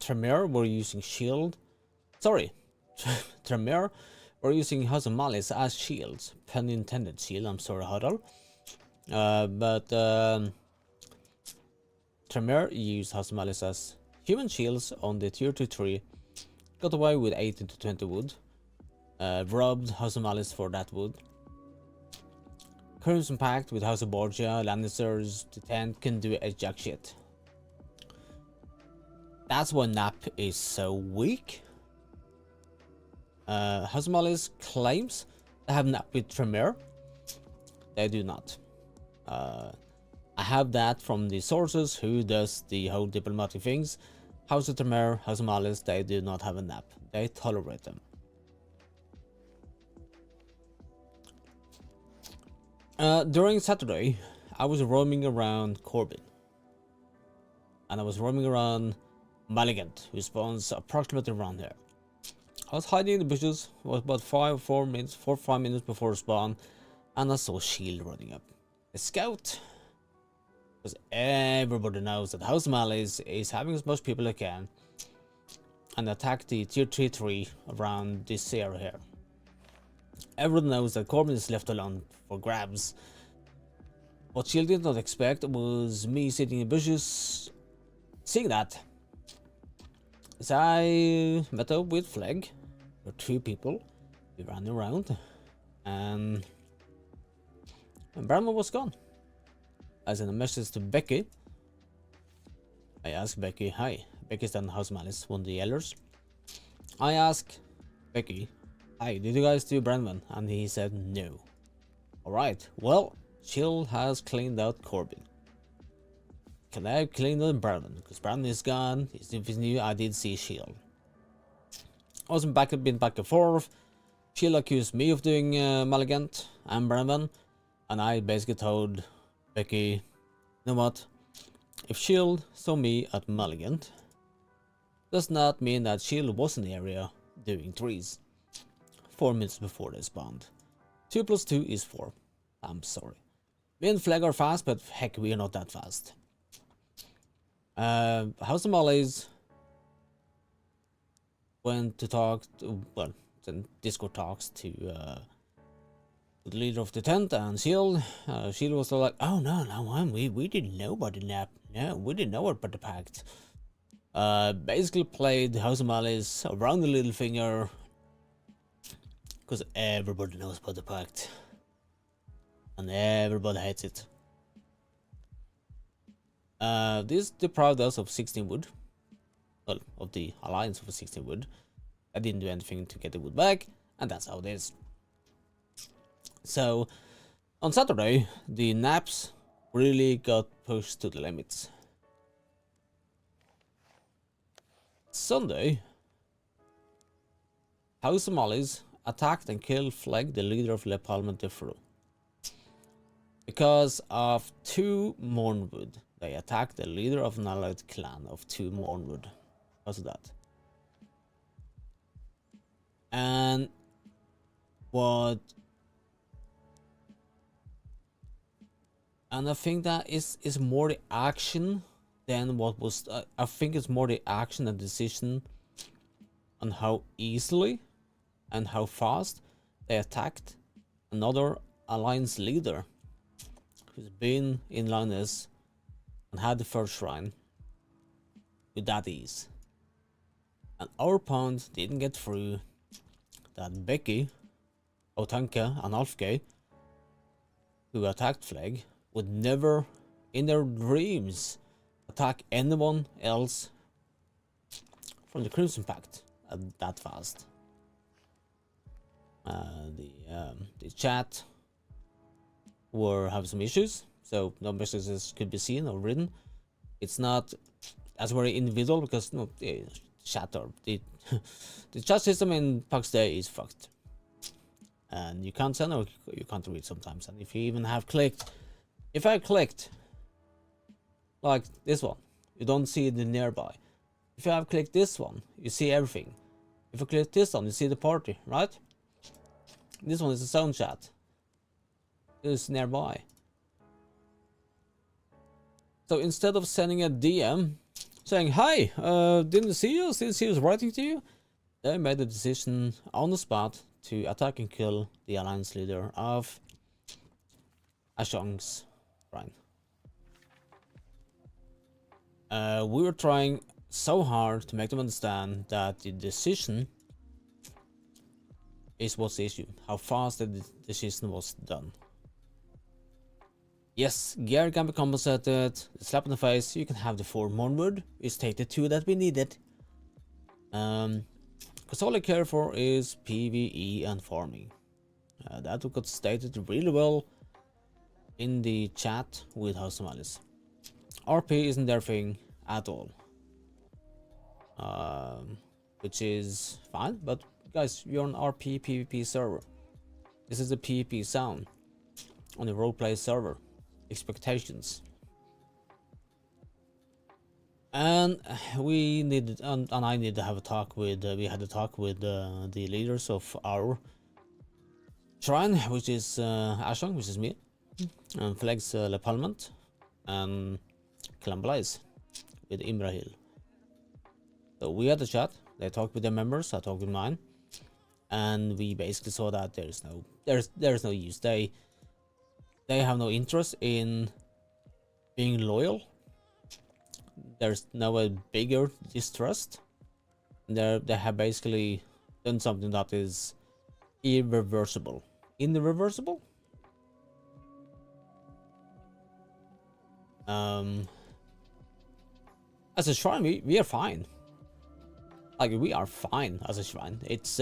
Tremere were using shield. Sorry, Tremere were using House of Malice as shields. Pun intended shield. I'm sorry, Huddle. But Tremere used House of Malice as human shields on the tier 2-3. Got away with 18 to 20 wood. Robbed House of Malice for that wood. Crimson Pact with House of Borgia, Lannisters, the 10 can do a jack shit. That's why Nap is so weak. House of Malice claims they have Nap with Tremere. They do not. I have that from the sources who does the whole diplomatic things. House of Tremere, House of Malice, they do not have a Nap. They tolerate them. During Saturday, I was roaming around Corbin. And I was roaming around Maligant, who spawns approximately around here. I was hiding in the bushes, was about 4 or 5 minutes before spawn, and I saw Shield running up. A scout, because everybody knows that House Malice is having as much people as can, and attack the tier 3-3 around this area here. Everyone knows that Corbin is left alone for grabs. What Shield did not expect was me sitting in bushes, seeing that. So I met up with Flag. There were 2 people. We ran around, and Brandon was gone. I sent a message to Becky. I asked Becky, hi. Becky's done House Malice, one of the elders. I asked Becky, hi, did you guys do Brandon? And he said no. Alright, well, Shield has cleaned out Corbin. Can I clean out Brandon? Because Brandon is gone. If he's new, I did see Shield. I was been back and forth. Shield accused me of doing Maligant and Brandon. And I basically told Becky, you know what? If Shield saw me at Maligant, does not mean that Shield was in the area doing trees 4 minutes before they spawned. 2 plus 2 is 4. I'm sorry. Me and Flag are fast, but heck, we are not that fast. House of Mollies went to talk to, well, then Discord talks to the leader of the tent and Shield. Shield was like, "Oh no, we didn't know about the nap. No, we didn't know about the pact." Basically played House of Malice around the little finger, because everybody knows about the pact and everybody hates it. This deprived us of 16 wood, well, of the alliance of 16 wood. I didn't do anything to get the wood back, and that's how it is. So on Saturday, the naps really got pushed to the limits. Sunday, House of Mollies attacked and killed Flegg, the leader of Le Palme de Fro. Because of 2 Mornwood, they attacked the leader of an allied clan of 2 Mornwood. Because of that. And what... And I think that is more the action than what was... I think it's more the action and decision on how easily and how fast they attacked another alliance leader who's been in Linus and had the first shrine with that ease. And our opponent didn't get through that Becky, Otanka and Alfge, who attacked Flegg, would never in their dreams attack anyone else from the Crimson Pact that fast. The chat were having some issues, so no messages could be seen or written. It's not as very individual because the chat or the chat system in Pax Dei is fucked, and you can't send or you can't read sometimes. And if you even have clicked, if I clicked like this one, you don't see the nearby. If you have clicked this one, you see everything. If you click this one, you see the party, right? This one is a sound chat. This is nearby. So instead of sending a DM saying, "Hi, didn't see you since he was writing to you," they made the decision on the spot to attack and kill the alliance leader of Ashong's shrine. We were trying so hard to make them understand that the decision is what's the issue, how fast the decision was done. Yes, gear can be compensated, the slap in the face, you can have the 4 Mornwood, is take the 2 that we needed. Because all I care for is PvE and farming. That got stated really well in the chat with House of Malice. RP isn't their thing at all. Which is fine, but guys, you're on RP PvP server. This is a PvP sound on the roleplay server. Expectations. And we needed, and I needed to have a talk with, we had a talk with the leaders of our shrine, which is Ashong, which is me, and Flegg's Le Parlement, and Clan Blaze with Imrahil. So we had a chat, they talked with their members, I talked with mine, and we basically saw that there's no use. They have no interest in being loyal. There's no a bigger distrust. They have basically done something that is irreversible. Irreversible? As a shrine, we are fine. Like, we are fine as a shrine. It's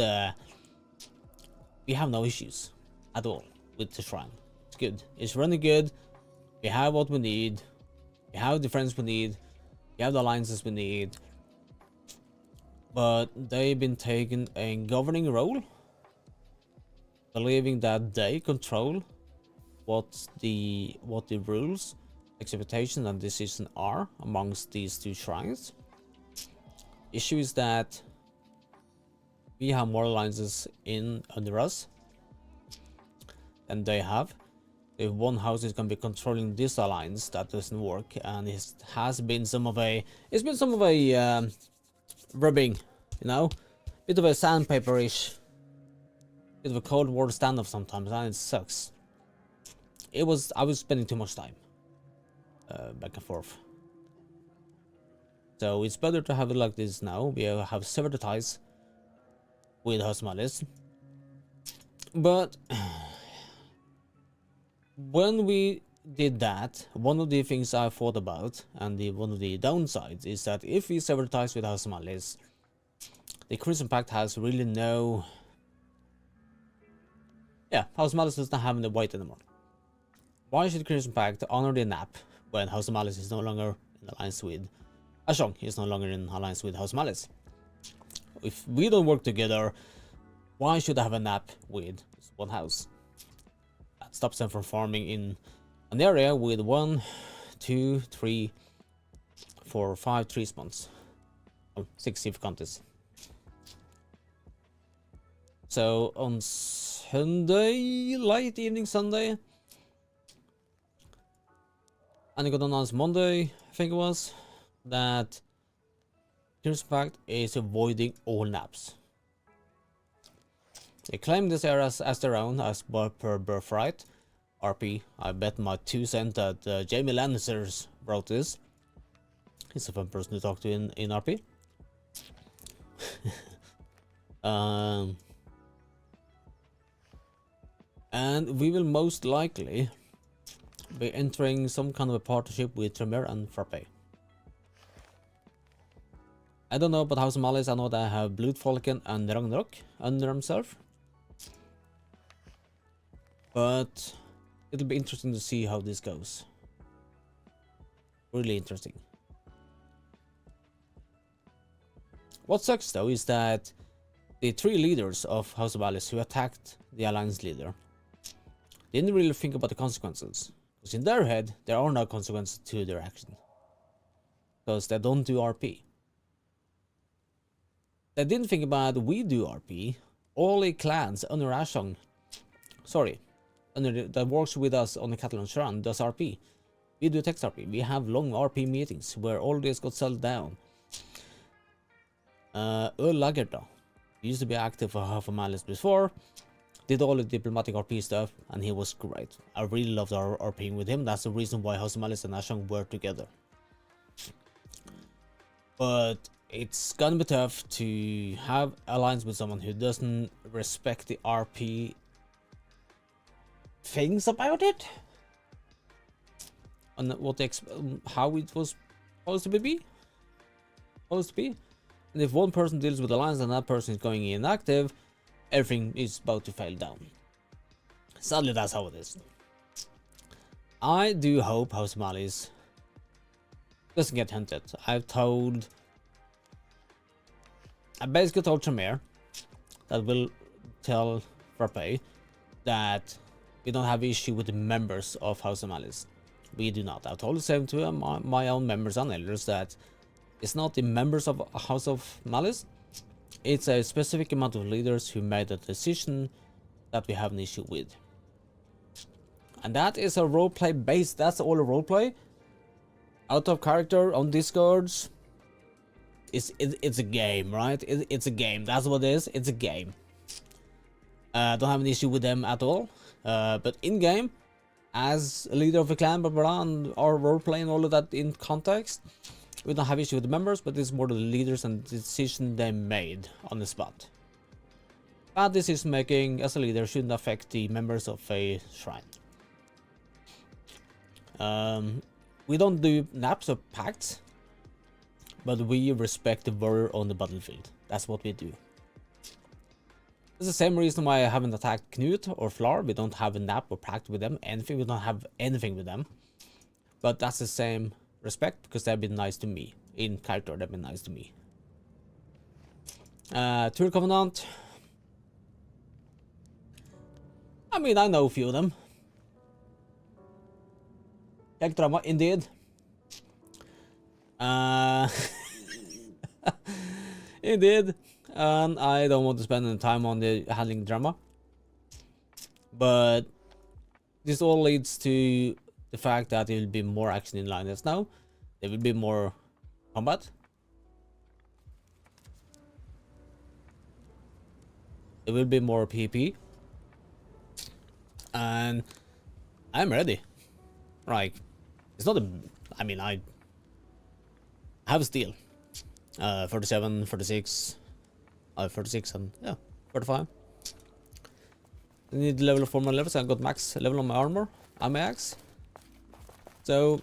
we have no issues at all with the shrine. It's good. It's running good. We have what we need. We have the friends we need. We have the alliances we need. But they've been taking a governing role, believing that they control what the rules, expectations, and decisions are amongst these 2 shrines. Issue is that we have more alliances in under us than they have, If one house is gonna be controlling this alliance, that doesn't work, and it has been some of a, rubbing, you know, bit of a sandpaper-ish, bit of a Cold War standoff sometimes, and it sucks. I was spending too much time back and forth. So it's better to have it like this now. We have severed the ties with House Malice. But when we did that, one of the things I thought about, and one of the downsides, is that if we sever ties with House Malice, the Crimson Pact has really no... Yeah, House Malice does not have the weight anymore. Why should Crimson Pact honor the nap when House Malice is no longer in alliance with... Ashong is no longer in alliance with House Malice? If we don't work together, why should I have a nap with one house? That stops them from farming in an area with 1, 2, 3, 4, 5 tree spawns. 6 if contest. So on Sunday, late evening Sunday, and it got announced Monday, I think it was, that Crimson Pact is avoiding all naps. They claim this area as their own, as per birthright. RP, I bet my 2 cents that Jamie Lannister wrote this. He's a fun person to talk to in RP. And we will most likely be entering some kind of a partnership with Tremere and Frappe. I don't know about House of Malice. I know they have Bloodfalken and Ragnarok under themselves. But it'll be interesting to see how this goes. Really interesting. What sucks though is that the 3 leaders of House of Malice who attacked the Alliance leader didn't really think about the consequences. Because in their head, there are no consequences to their action. Because they don't do RP. They didn't think about we do RP. All the clans under Ashong, that works with us on the Catalan Shrine does RP. We do text RP. We have long RP meetings where all this got settled down. Lagerda used to be active for Half a Malice before. Did all the diplomatic RP stuff, and he was great. I really loved our RPing with him. That's the reason why House of Malice and Ashong were together. But it's gonna be tough to have alliance with someone who doesn't respect the RP things about it, and how it was supposed to be. And if one person deals with alliance and that person is going inactive, everything is about to fail down. Sadly, that's how it is. I do hope House of Malice doesn't get hunted. I basically told Tremere that will tell Frappe that we don't have issue with the members of House of Malice. We do not. I've told the same to my own members and elders that it's not the members of House of Malice. It's a specific amount of leaders who made a decision that we have an issue with. And that is a roleplay based. That's all a roleplay. Out of character on Discords. It's a game, right? It's a game. That's what it is. It's a game. Don't have an issue with them at all. But in game, as a leader of a clan, blah, blah, blah, and our roleplay and all of that in context, we don't have issue with the members, but it's more the leaders and the decision they made on the spot. Bad decision making as a leader shouldn't affect the members of a shrine. We don't do naps or pacts, but we respect the warrior on the battlefield. That's what we do. It's the same reason why I haven't attacked Knut or Flar. We don't have a nap or pact with them. Anything. We don't have anything with them. But that's the same respect because they've been nice to me. In character, they've been nice to me. Tour Covenant. I mean, I know a few of them. Tech drama, indeed. Indeed. And I don't want to spend any time on the handling drama. But this all leads to the fact that there will be more action in Lioness now. There will be more combat. There will be more PvP. And I'm ready. Like, it's not a... I mean, I have steel. 37, 46... 36 and, yeah, 45. I need level 4 more levels. I got max level on my armor. I'm max. So,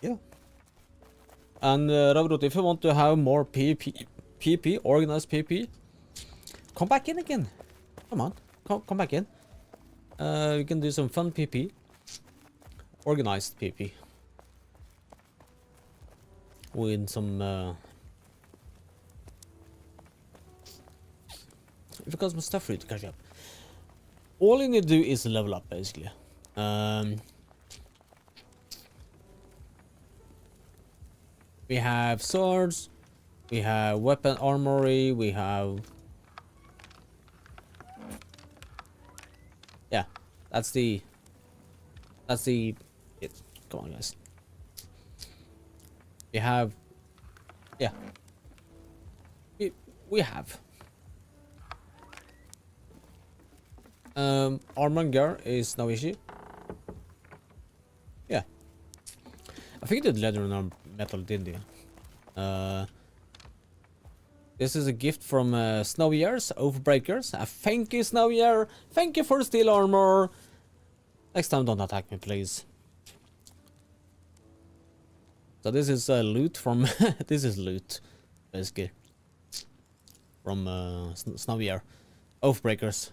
yeah. And Ravrot, if you want to have more PP, organized PP, come back in again. Come on, come back in. We can do some fun PP, organized PP, with some. We've got some stuff for you to catch up. All you need to do is level up, basically. We have swords, we have weapon armory, we have... Yeah, that's the... Come on, guys. We have... Yeah. We have... armor and gear is no issue. Yeah. I think you did leather and metal, didn't you? This is a gift from Snowy Years, Overbreakers. Thank you, Snowy Year. Thank you for steel armor. Next time, don't attack me, please. So this is loot from... this is loot, basically. From Snowy Year, Overbreakers.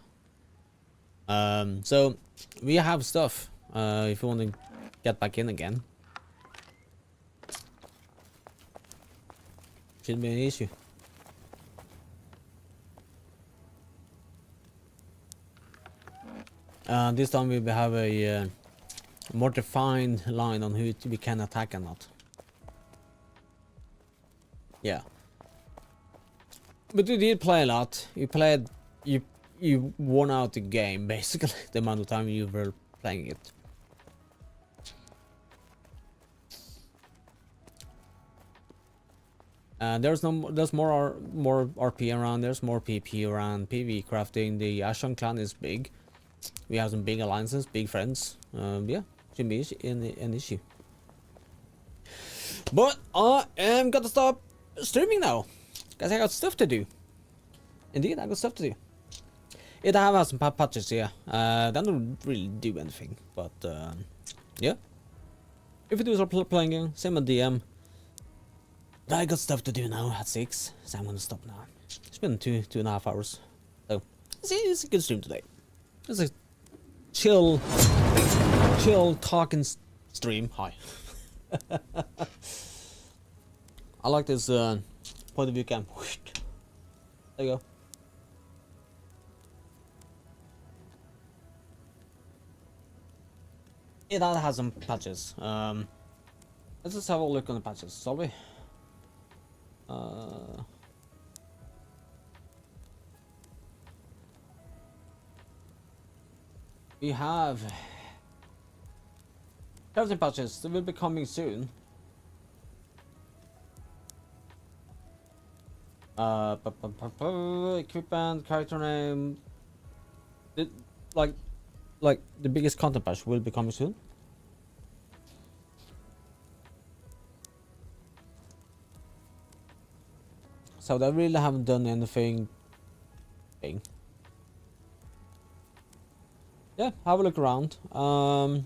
So we have stuff if you want to get back in again. Shouldn't be an issue. This time we have a more defined line on who we can attack and not. Yeah. But we did play a lot. You played... You won out the game, basically, the amount of time you were playing it. There's more RP around, there's more PP around, PV crafting. The Ashon clan is big. We have some big alliances, big friends. Yeah, shouldn't be an issue. But I am gonna stop streaming now, because I got stuff to do. Indeed, I got stuff to do. It have some patches, yeah. They don't really do anything, but yeah. If you do start playing, same on DM. But I got stuff to do now at 6, so I'm gonna stop now. It's been 2.5 hours, so it's a good stream today. It's a chill talking stream. Hi. I like this point of view cam. There you go. Yeah, that has some patches. Let's just have a look on the patches, shall we? We have 13 patches. They will be coming soon. Equipment, character name. Like the biggest content patch will be coming soon. So they really haven't done anything. Yeah, have a look around. I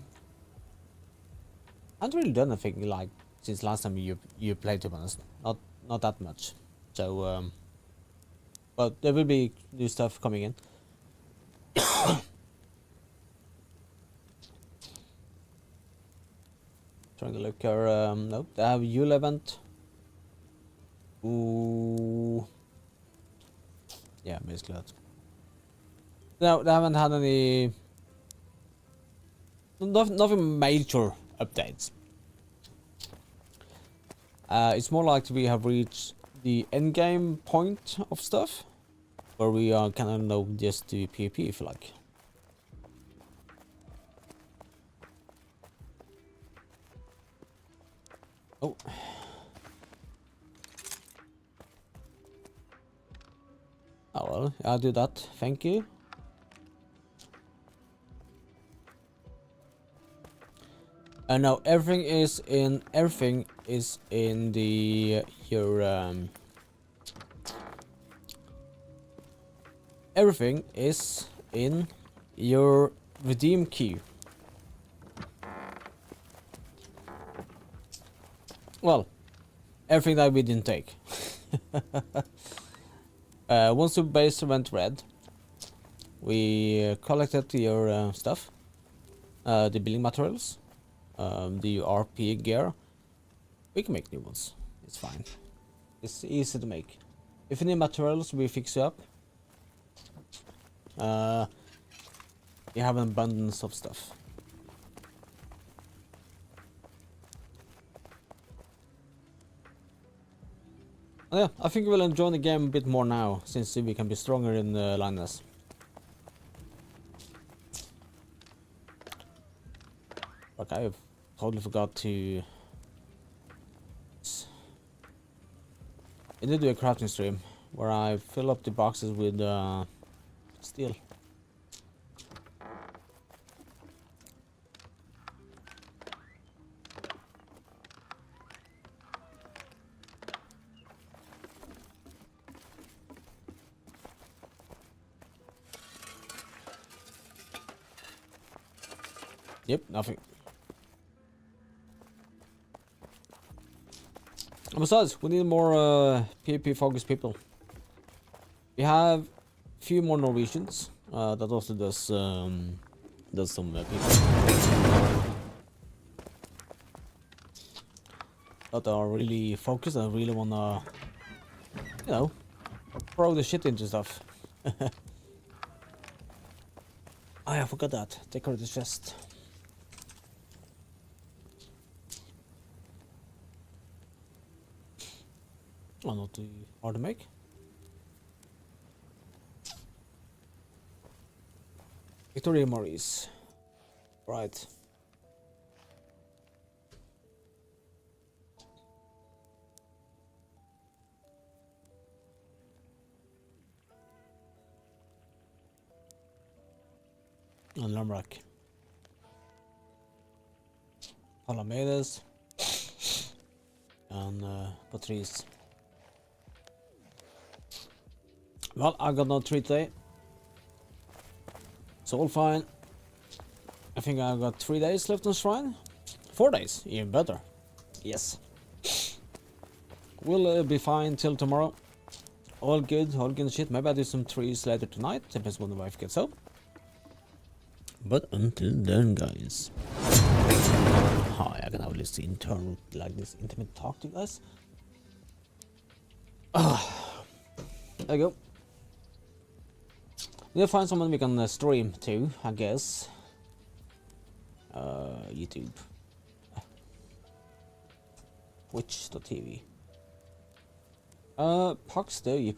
haven't really done anything like since last time you played, to be honest. Not that much. So but there will be new stuff coming in. Trying to look here. Nope, they have Yule event. Ooh. Yeah, basically that. No, they haven't had any... Nothing major updates. It's more like we have reached the end game point of stuff, where we are kind of just do PvP, if you like. Oh. Oh well, I'll do that. Thank you. And now everything is in the everything is in your redeem queue. Well, everything that we didn't take. Once the base went red, we collected your stuff, the building materials, the RP gear. We can make new ones. It's fine. It's easy to make. If you need materials, we fix you up. You have an abundance of stuff. Oh yeah, I think we'll enjoy the game a bit more now, since we can be stronger in Linus. Okay, I've totally forgot to... I did do a crafting stream, where I fill up the boxes with steel. Yep, nothing. And besides, we need more PvP focused people. We have a few more Norwegians that also does some people that are really focused and really wanna, you know, throw the shit into stuff. Oh, I forgot that. Decorate the chest. Oh, not too hard to make. Victoria Maurice. Right. And Lamrack. Palamedes. And Patrice. Well, I got no treat today. It's all fine. I think I got 3 days left on Shrine. 4 days, even better. Yes. We'll be fine till tomorrow. All good shit. Maybe I'll do some trees later tonight. Depends when the wife gets home. But until then, guys. Hi, I can have this internal, like this intimate talk to you guys. There you go. We'll find someone we can stream to, I guess. YouTube. Twitch.tv. Pax Dei.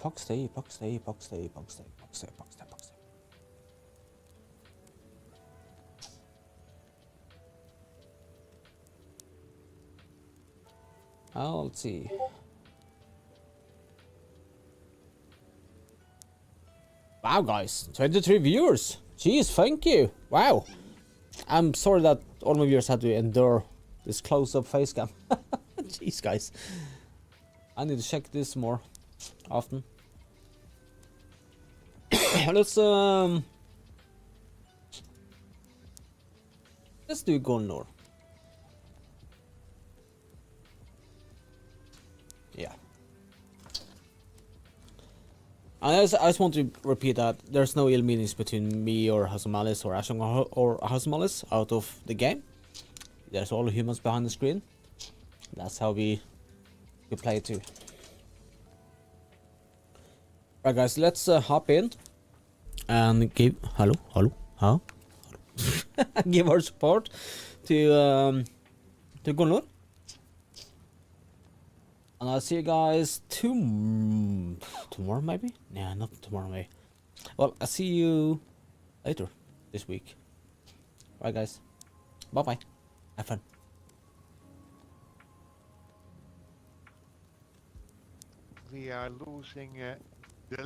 Let's see. Wow, guys, 23 viewers. Jeez, thank you. Wow. I'm sorry that all my viewers had to endure this close-up face cam. Jeez, guys. I need to check this more often. Let's do Golnor. Yeah. I just want to repeat that there's no ill meanings between me or House of Malice or Ashong or House of Malice out of the game. There's all humans behind the screen. That's how we play too. Right, guys, let's hop in and give give our support to Gunlor. And I'll see you guys tomorrow, maybe? Yeah, not tomorrow, maybe. Well, I'll see you later this week. Right, guys. Bye-bye. Have fun. we are losing